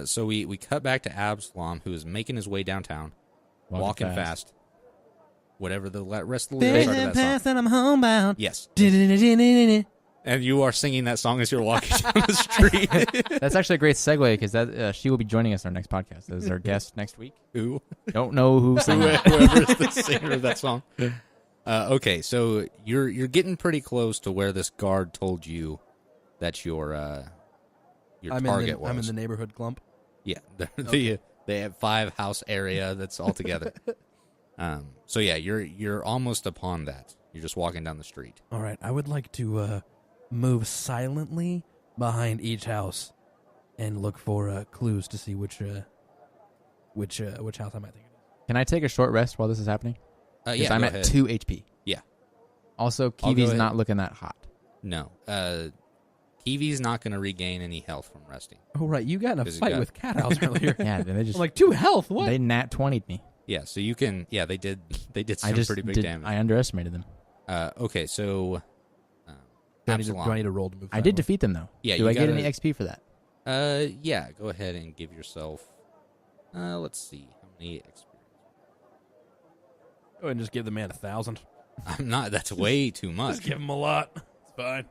So we cut back to Absalom, who is making his way downtown, walking fast. Whatever the rest of the lyrics are to that song. and I'm homebound. Yes. That's And you are singing that song as you're walking down the street. That's actually a great segue because that she will be joining us in our next podcast as our guest next week. Who? Don't know who sang it. Whoever is the singer of that song. Okay, so you're getting pretty close to where this guard told you that your target was. I'm in the neighborhood clump. Yeah, they have 5 house area that's all together. So yeah, you're almost upon that. You're just walking down the street. All right, I would like to move silently behind each house and look for clues to see which house I might think it is. Can I take a short rest while this is happening? Because Yeah, I'm go at ahead. 2 HP. Yeah. Also, I'll go Kiwi's ahead. not looking that hot. No, Kiwi's not going to regain any health from resting. Oh right, you got in a Because you fight got- with Cat House earlier. Yeah, they just I'm like 2 health. What? they nat 20'd me. Yeah, so you can. Yeah, they did some I just pretty big did, damage. I underestimated them. Okay, so do I need Absalom. to roll to move? I did defeat them though. Yeah, Do you I get gotta- any XP for that? Yeah. Go ahead and give yourself. Let's see how many experience. Go ahead and just give the man 1,000. I'm not. That's way too much. Just give him a lot. It's fine.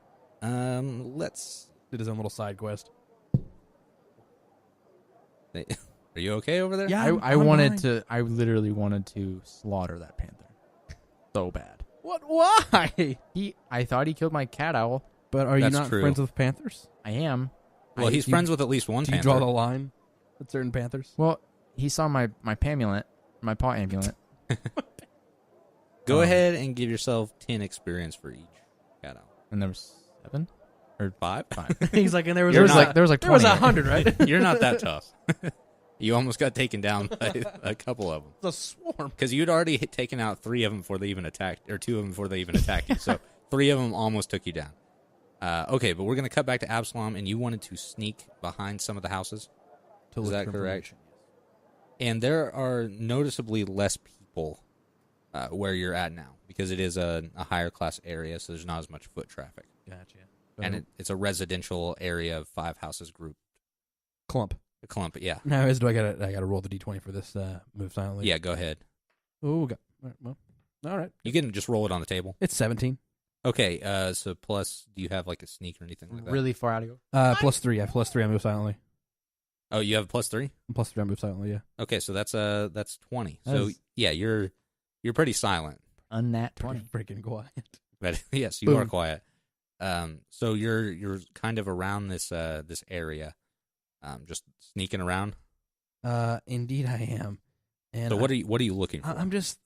Let's. Did his own little side quest. Are you okay over there? Yeah, I I'm wanted fine. to. I literally wanted to slaughter that panther. So bad. What? Why? I thought he killed my cat owl. But are you That's not true. friends with panthers? I am. Well, he's friends with at least one Do you panther. draw the line with certain panthers? Well, he saw my pamulet, my paw amulet. Go ahead and give yourself 10 experience for each cat owl. And there was 7 or 5? 5. He's like, and there was There was not- like 20. there was 100, right? You're not that tough. You almost got taken down by a couple of them. It's a swarm. Because you'd already taken out 3 of them before they even attacked, or 2 of them before they even attacked you. So 3 of them almost took you down. Okay, but we're going to cut back to Absalom, and you wanted to sneak behind some of the houses. To Is look that for correct? information. And there are noticeably less people where you're at now, because it is a higher class area, so there's not as much foot traffic. Gotcha. And it's a residential area of 5 houses grouped. Clump. A clump, yeah. Now, I gotta roll the d20 for this move silently. Yeah, go ahead. Oh, all right, well, all right. You can just roll it on the table. It's 17. Okay, so plus, do you have like a sneak or anything like that? Really far out of go. Plus 3. I have plus 3 on move silently. Oh, you have a plus 3? Plus 3 on move silently. Yeah. Okay, so that's 20. That So is- yeah, you're pretty silent. Unnat Pretty 20. freaking quiet. But yes, you Boom. are quiet. So you're kind of around this area, just sneaking around. Indeed, I am. And So what are you looking for? I'm just.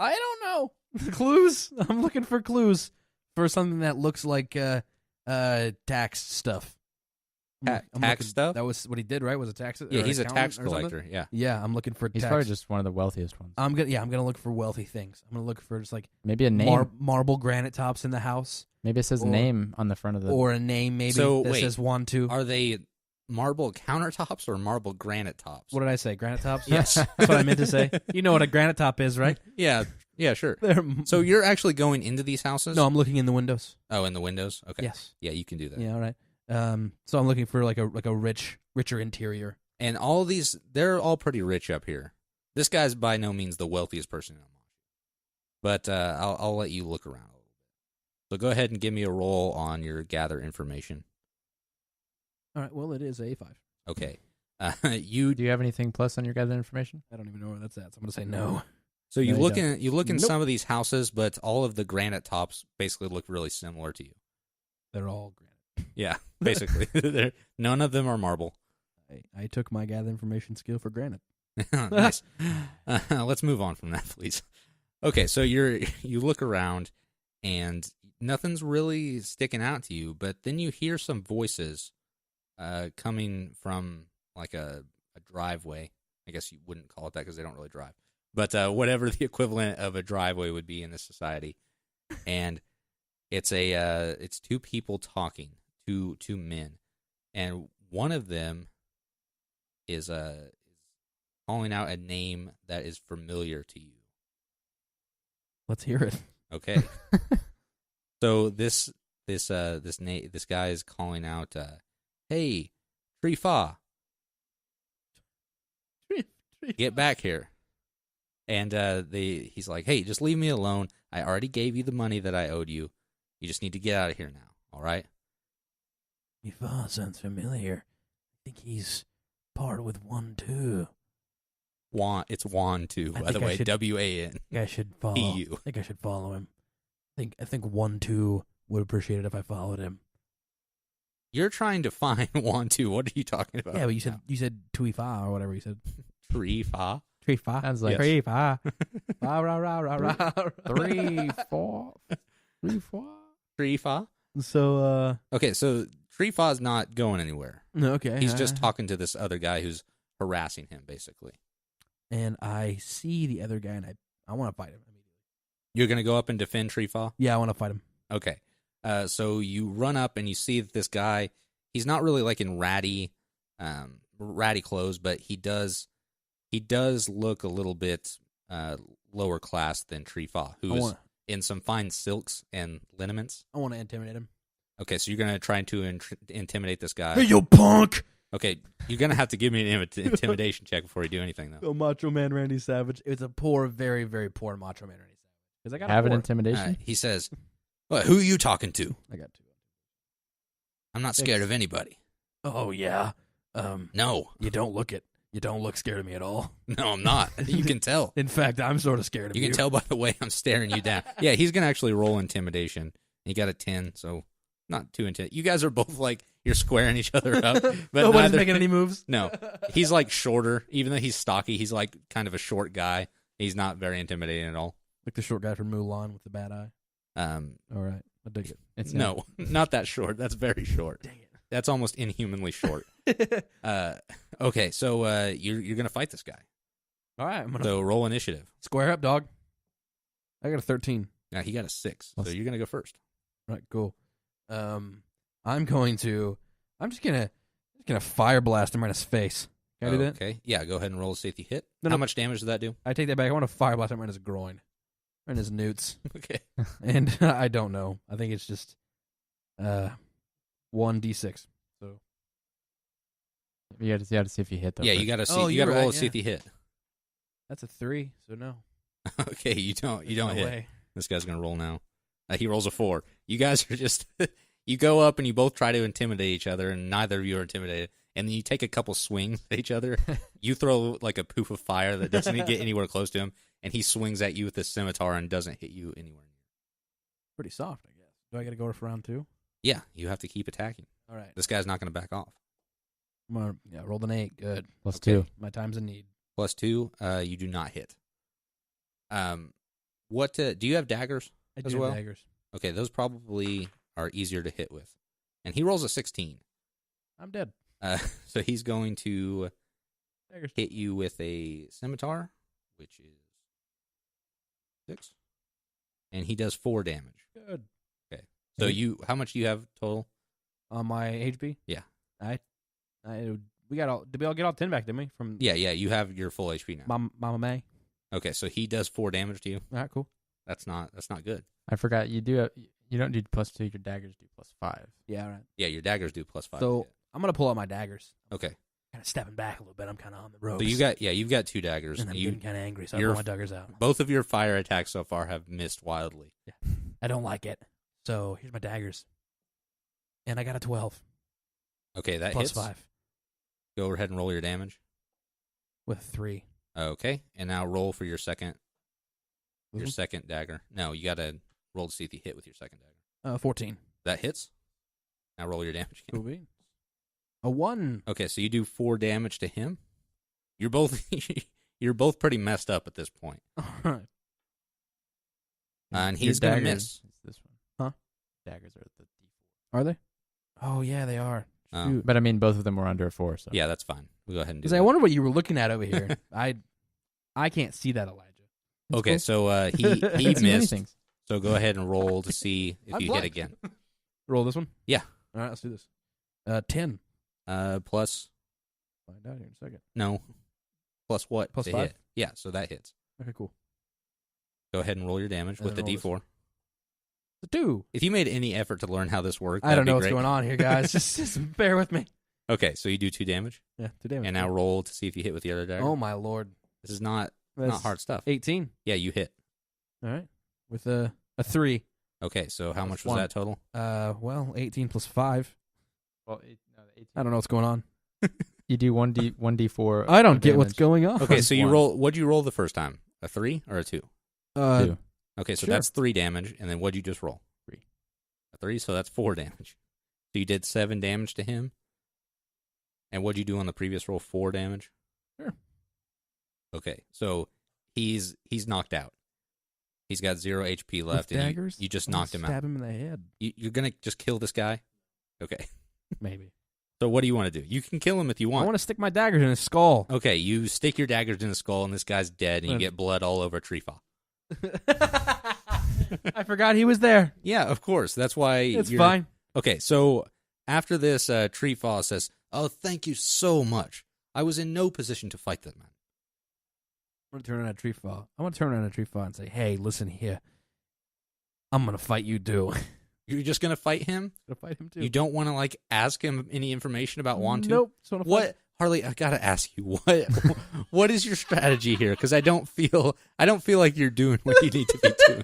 I don't know. Clues. I'm looking for clues for something that looks like tax stuff. I'm Tax looking- stuff? That was what he did, right? Was a tax? Yeah, or he's a accountant tax or something? collector. Yeah. Yeah, I'm looking for He's tax. probably just one of the wealthiest ones. I'm gonna look for wealthy things. I'm gonna look for just like Maybe a name. marble granite tops in the house, Maybe it says or- name on the front of the. or a name maybe So, that wait. says 1, 2. Are they marble countertops or marble granite tops? What did I say? Granite tops? Yes. That's what I meant to say. You know what a granite top is, right? Yeah. Yeah. Sure. They're, So you're actually going into these houses? no, I'm looking in the windows. Oh, in the windows. Okay. Yes. Yeah, you can do that. Yeah. All right. So I'm looking for like a richer interior. And all of these, they're all pretty rich up here. This guy's by no means the wealthiest person in Omashu. But I'll let you look around a little bit. So go ahead and give me a roll on your gather information. All right. Well, it is a 5. Okay. You Do you have anything plus on your gathered information? I don't even know where that's at. So I'm gonna say no. so you No, you look don't. in you look in Nope. some of these houses, but all of the granite tops basically look really similar to you. They're all granite. Yeah, basically. None of them are marble. I took my gather information skill for granted. Nice. Let's move on from that, please. Okay, so you look around and nothing's really sticking out to you, but then you hear some voices coming from like a driveway. I guess you wouldn't call it that because they don't really drive, but whatever the equivalent of a driveway would be in this society, and it's it's 2 people talking, two men, and one of them is calling out a name that is familiar to you. Let's hear it. Okay. So this guy is calling out, "Hey, Trifa, get back here!" And he's like, "Hey, just leave me alone. I already gave you the money that I owed you. You just need to get out of here now. All right?" Ifa sounds familiar. I think he's part with 1, 2. It's Juan too, I by the think I way. should- WAN. I think I should follow. EU. I think I should follow him. I think 1, 2 would appreciate it if I followed him. You're trying to find Juan too. What are you talking about? Yeah, but you said Tuifa or whatever you said. Trifa. Trifa. Sounds like Trifa. Rah, rah, rah, rah, rah, rah. 3, 4, 3, 4. Trifa. So Okay, so Trifa's not going anywhere. okay. He's just talking to this other guy who's harassing him, basically. And I see the other guy, and I want to fight him immediately. You're going to go up and defend Trifa? Yeah, I want to fight him. Okay. So you run up and you see that this guy, he's not really like in ratty clothes, but he does look a little bit lower class than Trifa, who is in some fine silks and liniments. I want to intimidate him. Okay, so you're gonna try to intimidate this guy. Hey, you punk! Okay, you're gonna have to give me an intimidation check before you do anything, though. Oh, Macho Man Randy Savage. It's a poor, very, very poor Macho Man Randy Savage. Because I got Have a an 4. intimidation. He says, "Well, who are you talking to? I got 2. I'm not scared of anybody." Oh yeah. No, You don't look scared of me at all. no, I'm not. You can tell. In fact, I'm sort of scared of you. You can tell by the way I'm staring you down. Yeah, he's gonna actually roll intimidation. He got a 10, so not too intense. You guys are both like you're squaring each other up, but Nobody's neither, making any moves. No, he's like shorter. Even though he's stocky, he's like kind of a short guy. He's not very intimidating at all. Like the short guy from Mulan with the bad eye. All right, I dig it. It's No, not that short. That's very short. Dang it. That's almost inhumanly short. Okay, so you're gonna fight this guy. All right, I'm gonna So roll initiative. square up, dog. I got a 13. Now he got a 6, so you're gonna go first. Right, cool. I'm just gonna fire blast him right in his face. Can I do that? Okay, yeah. Go ahead and roll a safety hit. No, How no. much damage does that do? I take that back. I want to fire blast him right in his groin, right in his newts, Okay. and I don't know. I think it's just 1d6. So You have to see if you hit them. Yeah, you gotta see. Oh, you you're gotta roll right, a safety hit. that's a 3. So no. Okay, you don't There's no hit. way. This guy's gonna roll now. He rolls a 4. You guys are just you go up and you both try to intimidate each other, and neither of you are intimidated. And then you take a couple swings at each other. You throw like a poof of fire that doesn't even get anywhere close to him, and he swings at you with a scimitar and doesn't hit you anywhere near. Pretty soft, I guess. Do I got to go for round 2? Yeah, you have to keep attacking. All right. This guy's not gonna back off. I'm gonna rolled an 8. Good. Plus Okay. 2. My time's in need. Plus 2, you do not hit. What do you have daggers? I As do well? daggers. Okay, those probably are easier to hit with. And he rolls a 16. I'm dead. So he's going to Daggers. hit you with a scimitar, which is 6. And he does 4 damage. Good. So how much do you have total? On my HP? Yeah. We got all. Did we all get all 10 back? Didn't we? From Yeah, you have your full HP now. Mama May. Okay, so he does 4 damage to you. All right, cool. That's not good. I forgot you don't do plus 2. Your daggers do plus 5. Yeah, all right. Yeah, your daggers do plus 5. So I'm gonna pull out my daggers. Okay. Kind of stepping back a little bit. I'm kind of on the ropes. So you've got 2 daggers. and I'm You getting kind of angry, so I you're- pull my daggers out. both of your fire attacks so far have missed wildly. I don't like it. So here's my daggers, and I got a 12 Okay, that plus hits. 5 Go ahead and roll your damage. with 3. Okay, and now roll for your second Mhm. second dagger. No, you got to roll to see if you hit with your second dagger. 14. That hits. Now roll your damage again. Cool beans. A 1. Okay, so you do 4 damage to him. You're both you're both pretty messed up at this point. All right. And Your he's gonna daggers miss. is this one. Huh? Daggers are the D4. Are they? Oh yeah, they are. Oh. Shoot. But I mean, both of them were under a 4. So Yeah, that's fine. We'll go ahead and do Because that. I wonder what you were looking at over here. I can't see that, Elijah. That's Okay, cool. so he Can't see many missed. things. So go ahead and roll to see if I'm you hit blind. again. Roll this one. Yeah. All right, let's do this. 10. Plus Find out here in a second. no. Plus what? Plus to 5? hit? Yeah, so that hits. Okay, cool. Go ahead and roll your damage And with the then roll this. D4. The 2. If you made any effort to learn how this worked, I don't that'd be know what's great. going on here, guys. just bear with me. Okay, so you do 2 damage, Yeah, 2 damage. and now roll to see if you hit with the other dagger. Oh my lord. This is not That's hard stuff. 18. Yeah, you hit. All right. With a 3. Okay, so how Plus much was 1. that total? Well, 18 plus 5. Well, 18. I don't know what's going on. You do 1d4. I don't get what's damage. going on. Okay, so you one. roll. What'd you roll the first time? A 3 or a 2? 2. Okay, so Sure. that's 3 damage, and then what'd you just roll? 3. A 3, so that's 4 damage. So you did 7 damage to him. And what'd you do on the previous roll? 4 damage. Sure. Okay, so he's knocked out. He's got 0 HP left, With and daggers? you just I'm gonna knocked him stab out. him in the head. You're gonna just kill this guy? Okay. Maybe. So what do you want to do? You can kill him if you I want. want to stick my daggers in his skull. Okay, you stick your daggers in his skull, and this guy's dead, and you get blood all over Treefa. I forgot he was there. Yeah, of course. That's why It's you're... fine. Okay, so after this, Treefa says, "Oh, thank you so much. I was in no position to fight that man." I'm going to turn around a tree fall. I want to turn around a tree fall and say, hey, listen here. I'm going to fight you, too. You're just gonna fight him? Gonna fight him too. You don't want to like ask him any information about Wantu? Nope. Just wanna fight What, Harley? I gotta ask you what is your strategy here? Because I don't feel like you're doing what you need to be doing.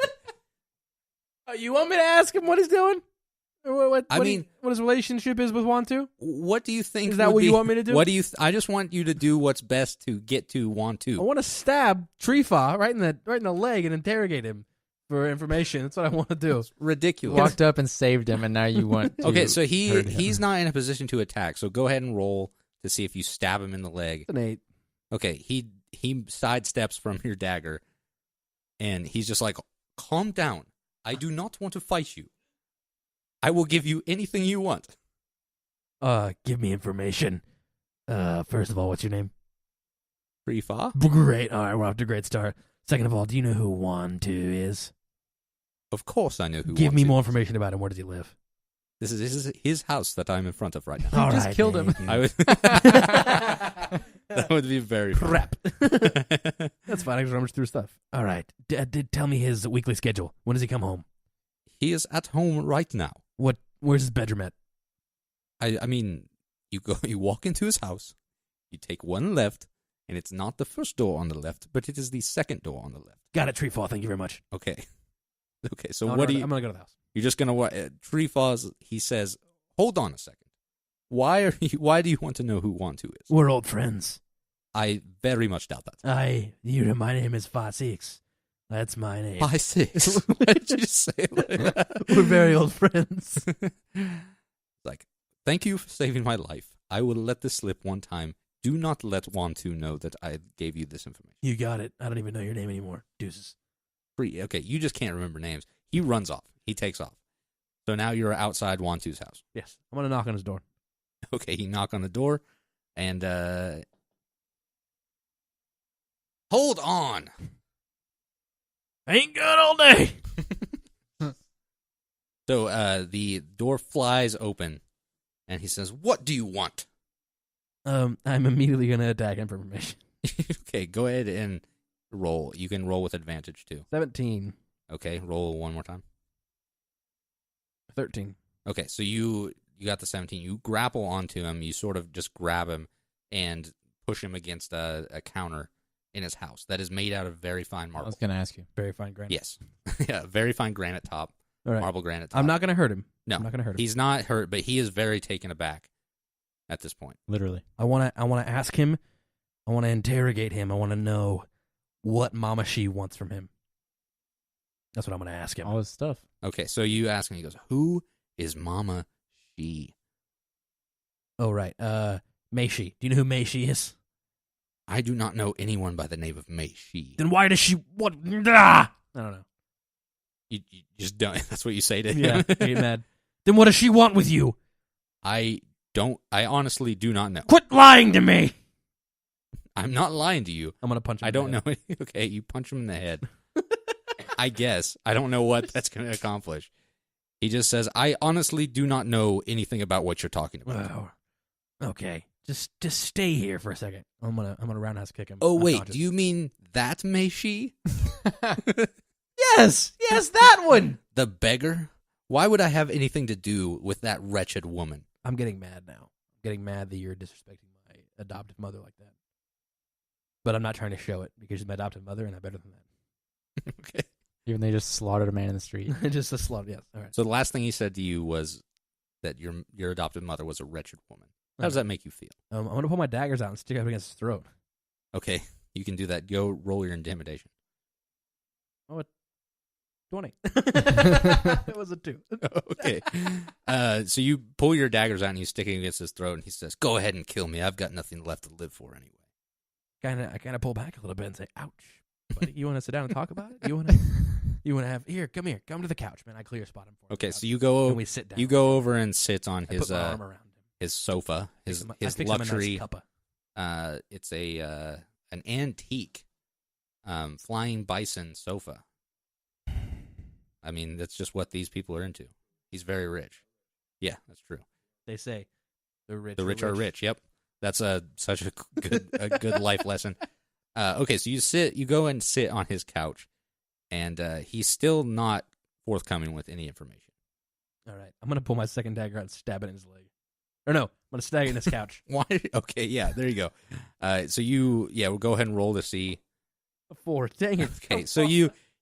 You want me to ask him what he's doing? Or what I mean, what his relationship is with Wantu? What do you think? Is that would what you be- want me to do? What do you? I just want you to do what's best to get to I Wantu. want to stab Treefa right in the leg and interrogate him for information. That's what I want to do. It's ridiculous. Walked up and saved him, and now you want to Okay, so hurt him. he's not in a position to attack. So go ahead and roll to see if you stab him in the leg. It's an 8. Okay, he sidesteps from your dagger, and he's just like, "Calm down. I do not want to fight you. I will give you anything you want." Give me information. First of all, what's your name? Rifa? Great. All right, we're off to a great start. Second of all, do you know who Wantu is? Of course I know who. Give me wants more it. information about him. Where does he live? This is his house that I'm in front of right now. All just right, killed him. thank you. I would. That would be very funny. Prep. That's fine. I can rummage through stuff. All right. Tell me his weekly schedule. When does he come home? He is at home right now. Where's his bedroom at? I mean, you walk into his house, you take one left, and it's not the first door on the left, but it is the second door on the left. Got it, Treefall. Thank you very much. Okay. Okay, so I'm what do you... I'm gonna go to the house. You're just going to... Tree Falls, he says, hold on a second. Why do you want to know who Wantu is? We're old friends. I very much doubt that. My name is 5-6. That's my name. 5-6. Why did you just say it like that? We're very old friends. Like, thank you for saving my life. I will let this slip one time. Do not let Wantu know that I gave you this information. You got it. I don't even know your name anymore. Deuces. Okay, you just can't remember names. He runs off. He takes off. So now you're outside Wantu's house. Yes. I'm gonna knock on his door. Okay, he knock on the door, and hold on. Ain't good all day. So the door flies open, and he says, "What do you want?" I'm immediately gonna attack him for information. Okay, go ahead and roll. You can roll with advantage too. 17. Okay, roll one more time. 13. Okay, so you got the 17. You grapple onto him. You sort of just grab him and push him against a counter in his house that is made out of very fine I marble. was going to ask you. Very fine granite. Yes. Yeah, very fine granite top, All right. marble granite top. I'm not gonna hurt him. No, I'm not gonna hurt him. he's not hurt, but he is very taken aback at this point. Literally. I wanna ask him. I wanna interrogate him. I wanna know what Mama She wants from him. That's what I'm gonna ask him. All his stuff. Okay, so you ask him, he goes, "Who is Mama She?" Oh right. Meishi. Do you know who Meishi is? I do not know anyone by the name of Mei Shi. Then why does she what? I don't know. You just don't. That's what you say to him. Yeah, I get mad. Then what does she want with you? I honestly do not know. Quit lying to me. I'm not lying to you. I'm gonna punch him. I in don't the know. Okay, you punch him in the head. I guess. I don't know what that's going to accomplish. He just says, "I honestly do not know anything about what you're talking about." Wow. Okay. Just stay here for a second. I'm gonna roundhouse kick him. Oh, wait. Unconscious. Do you mean that Mei Shi? Yes, that one. The beggar? Why would I have anything to do with that wretched woman? I'm getting mad now. I'm getting mad that you're disrespecting my adoptive mother like that. But I'm not trying to show it because she's my adoptive mother and I'm better than that. Okay. Even they just slaughtered a man in the street. Just a slaughter, yes. All right. So the last thing he said to you was that your adopted mother was a wretched woman. How does that make you feel? I'm going to pull my daggers out and stick it up against his throat. Okay, you can do that. Go roll your intimidation. Oh, 20. It was a 2. Okay. So you pull your daggers out and you stick it against his throat, and he says, "Go ahead and kill me. I've got nothing left to live for anyway." I kind of pull back a little bit and say, "Ouch, buddy, you want to sit down and talk about it? You want to have come to the couch, man. I clear a spot him for you." Okay, so you go and we sit down. you go over and sit on I his put my arm around him. his sofa, I his fix him luxury. a nice cuppa. It's an antique flying bison sofa. I mean, that's just what these people are into. He's very rich. Yeah, that's true. They say the rich are rich. Yep, that's such a good life lesson. Okay, so you go and sit on his couch, and he's still not forthcoming with any information. All right, I'm gonna pull my second dagger out and stab it in his leg. Or no, I'm gonna stab it in his couch. Why? Okay, yeah, there you go. So we'll go ahead and roll to see. A 4. Dang it. Okay, so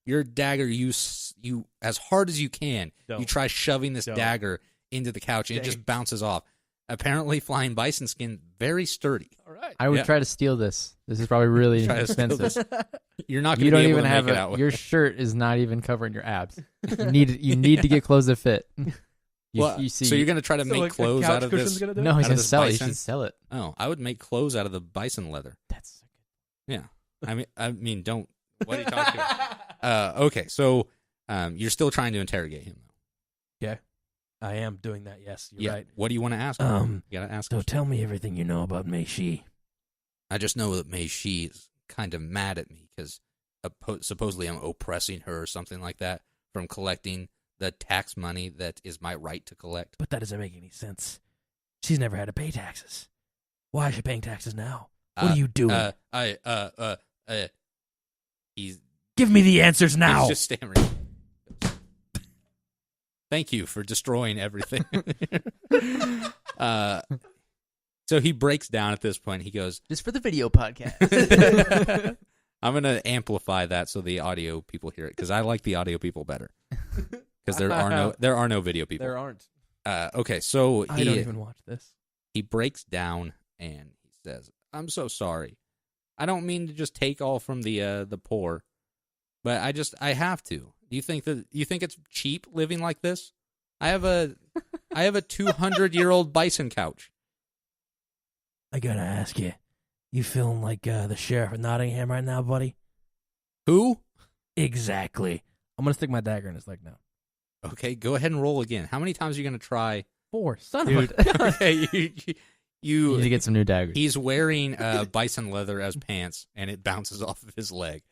your dagger, you as hard as you can, you try shoving this dagger into the couch, and it just bounces off. Apparently, flying bison skin, very sturdy. All right. I would try to steal this. This is probably really Try to steal expensive. You're not going You to don't be able even to have make it out with your it. shirt is not even covering your abs. You need to get clothes that fit. You see, so you're going to try to So, make like, the clothes couch out of cushion's this? gonna do it? no, he's out of gonna this sell it. You bison? should sell it. Oh, I would make clothes out of the bison leather. That's Yeah, I mean, don't. What are you talking about? Okay, so you're still trying to interrogate him, though. I am doing that. Yes, you're right. What do you want to ask him? You gotta ask So him. tell me everything you know about Mei Shi. I just know that Mei Shi is kind of mad at me because supposedly I'm oppressing her or something like that from collecting the tax money that is my right to collect. But that doesn't make any sense. She's never had to pay taxes. Why is she paying taxes now? What are you doing? He's Give me the answers now. He's just stammering. Thank you for destroying everything. So he breaks down at this point. He goes, just for the video podcast. I'm going to amplify that so the audio people hear it because I like the audio people better. Because there are no video people. There aren't. Okay, so I don't even watch this. he breaks down and he says, "I'm so sorry. I don't mean to just take all from the poor, but I have to. Do you think it's cheap living like this? I have a 200-year-old bison couch." I gotta ask you, you feeling like the sheriff of Nottingham right now, buddy? Who? Exactly. I'm gonna stick my dagger in his leg now. Okay, go ahead and roll again. How many times are you going to try? 4. Son Dude, of a... okay, You need to get some new daggers. he's wearing bison leather as pants, and it bounces off of his leg.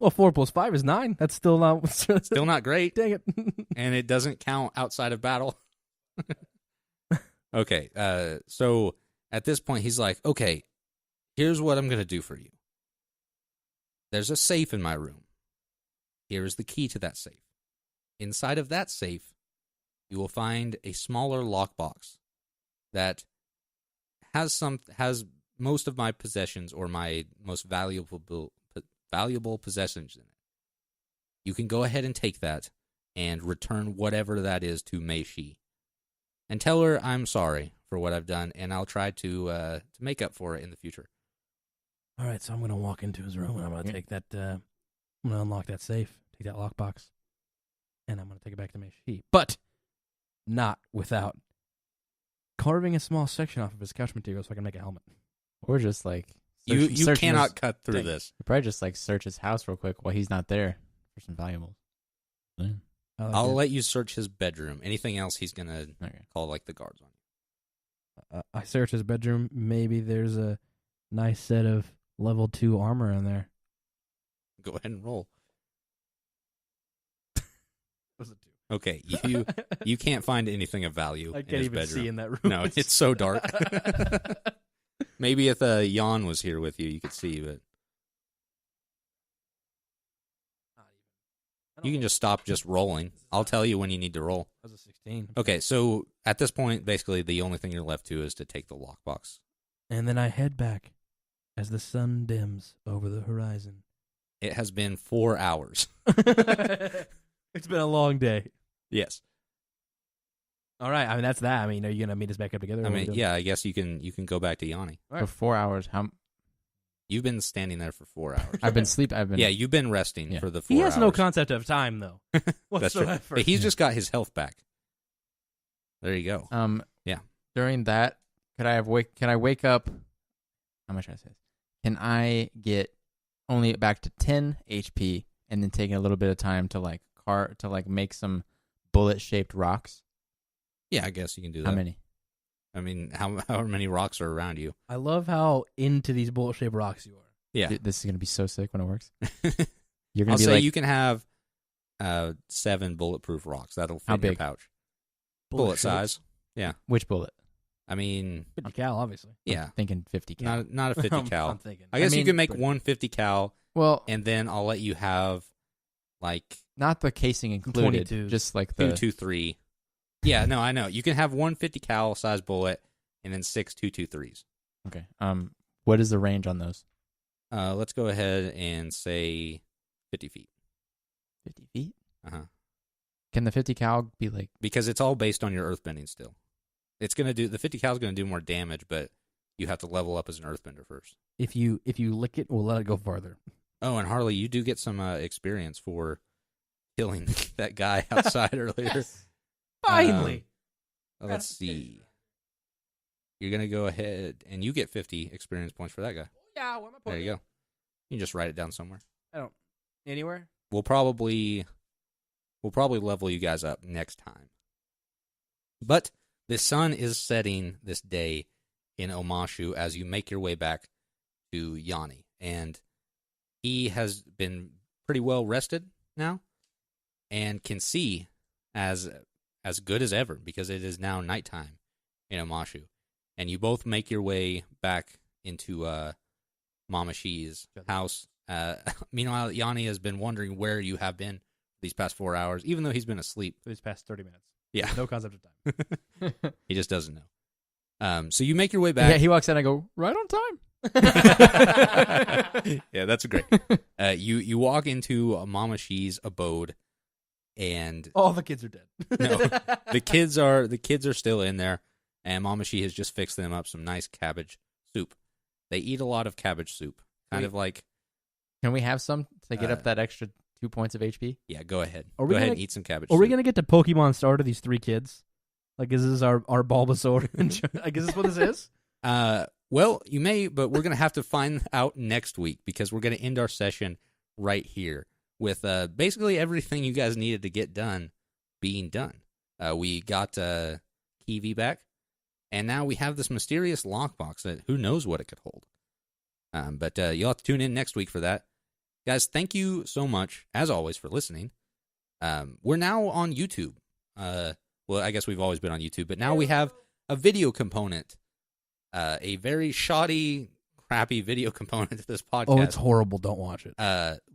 Well, 4 plus 5 is 9. That's still not... Still not great, Dang it. and it doesn't count outside of battle. Okay, so at this point, he's like, okay, here's what I'm going to do for you. There's a safe in my room. Here is the key to that safe. Inside of that safe, you will find a smaller lockbox that has most of my possessions or my most valuable possessions in it. You can go ahead and take that and return whatever that is to Mei Shi. And tell her I'm sorry for what I've done, and I'll try to make up for it in the future. All right, so I'm gonna walk into his room and I'm gonna take that. I'm gonna unlock that safe, take that lockbox, and I'm gonna take it back to Mei Shi. But not without carving a small section off of his couch material so I can make a helmet. Or just like You cannot cut through this. Probably just like search his house real quick while he's not there for some valuables. Yeah. I'll let you search his bedroom. Anything else, he's gonna Okay. call like the guards on you. I search his bedroom. Maybe there's a nice set of level 2 armor in there. Go ahead and roll. Was it 2? Okay, you can't find anything of value I in can't his even bedroom. see in that room. No, it's so dark. Maybe if Jan was here with you, you could see, but you can just stop just rolling. I'll tell you when you need to roll. That was a 16. Okay, so at this point, basically, the only thing you're left to is to take the lockbox. And then I head back as the sun dims over the horizon. It has been 4 hours. It's been a long day. Yes. All right. I mean, that's that. I mean, are you gonna meet us back up together? I mean, yeah, I guess you can go back to Yanni. All For right. 4 hours. You've been standing there for 4 hours. I've been sleeping. Yeah, you've been resting Yeah. for the 4 He hours. has no concept of time, though. That's true. whatsoever. But he's just got his health back. There you go. Yeah. During that, can I wake up? How much I say this? Can I get only back to 10 HP and then taking a little bit of time to make some bullet-shaped rocks? Yeah, I guess you can do that. How many? I mean, how many rocks are around you? I love how into these bullet-shaped rocks you are. Yeah. Dude, this is gonna be so sick when it works. You're gonna I'll be say like, you can have 7 bulletproof rocks. That'll fit How in your big? pouch. Bullet size. which bullet? I mean, 50 cal, obviously. yeah. I'm thinking 50 cal. Not a 50 cal. I'm thinking. I guess you mean, can make but- one 50 cal, Well, and then I'll let you have like not the casing included, 22s. just like the 2, 3. Yeah, no, I know. You can have one 50 cal size bullet and then 6 223s. Okay. What is the range on those? Let's go ahead and say 50 feet. 50 feet. Uh-huh. Can the 50 cal be like? Because it's all based on your earthbending still. It's gonna do the 50 cal is gonna do more damage, but you have to level up as an earthbender first. If you lick it, we'll let it go farther. Oh, and Harley, you do get some experience for killing that guy outside earlier. Finally. Let's see. You're gonna go ahead and you get 50 experience points for that guy. Yeah, where am I There you go. You can just write it down somewhere. I don't. Anywhere? We'll probably level you guys up next time. But the sun is setting this day in Omashu as you make your way back to Yanni, and he has been pretty well rested now and can see as good as ever because it is now nighttime in Omashu. And you both make your way back into Mama Shi's house. Meanwhile, Yanni has been wondering where you have been these past 4 hours, even though he's been asleep. These past 30 minutes. Yeah. No concept of time. He just doesn't know. So you make your way back. Yeah, he walks in. I go right on time. Yeah, that's great. You walk into Mama Shi's abode, and All the kids are dead. no, the kids are still in there, and Mama Shi has just fixed them up some nice cabbage soup. They eat a lot of cabbage soup, kind of like. Can we have some to get up that extra 2 points of HP? Yeah, go ahead. Are we Go ahead gonna- and eat some cabbage. Are we soup. going to get to Pokemon Star to these three kids? Like, is this our Bulbasaur? Like, is this what this is? Well, you may, but we're gonna have to find out next week because we're gonna end our session right here with basically everything you guys needed to get done being done. We got Kiwi back, and now we have this mysterious lockbox that who knows what it could hold. But you'll have to tune in next week for that. Guys, thank you so much, as always, for listening. We're now on YouTube. Well, I guess we've always been on YouTube, but now we have a video component. A very shoddy, crappy video component to this podcast. Oh, it's horrible. Don't watch it.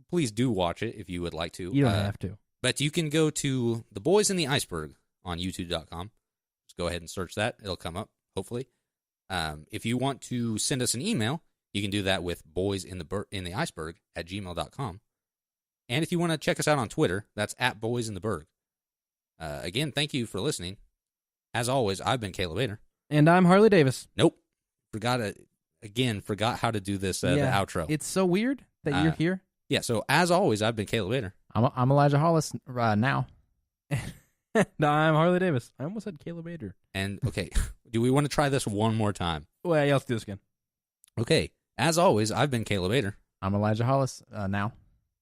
Please do watch it if you would like to. You don't have to. But you can go to The Boys in the Iceberg on YouTube.com. Just go ahead and search that. It'll come up, hopefully. If you want to send us an email, you can do that with boysintheiceberg@gmail.com. And if you want to check us out on Twitter, that's @boysintheberg. Again, thank you for listening. As always, I've been Caleb Bader. And I'm Harley Davis. Nope. Forgot how to do this, the outro. It's so weird that you're here. Yeah, so as always, I've been Caleb Bader. I'm Elijah Hollis now. No, I'm Harley Davis. I almost said Caleb Bader. And, okay, do we want to try this one more time? Well, yeah, let's do this again. Okay, as always, I've been Caleb Bader. I'm Elijah Hollis now.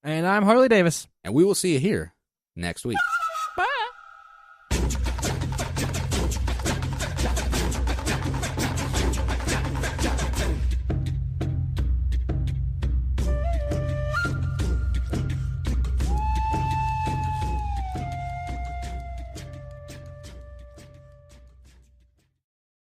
And I'm Harley Davis. And we will see you here next week.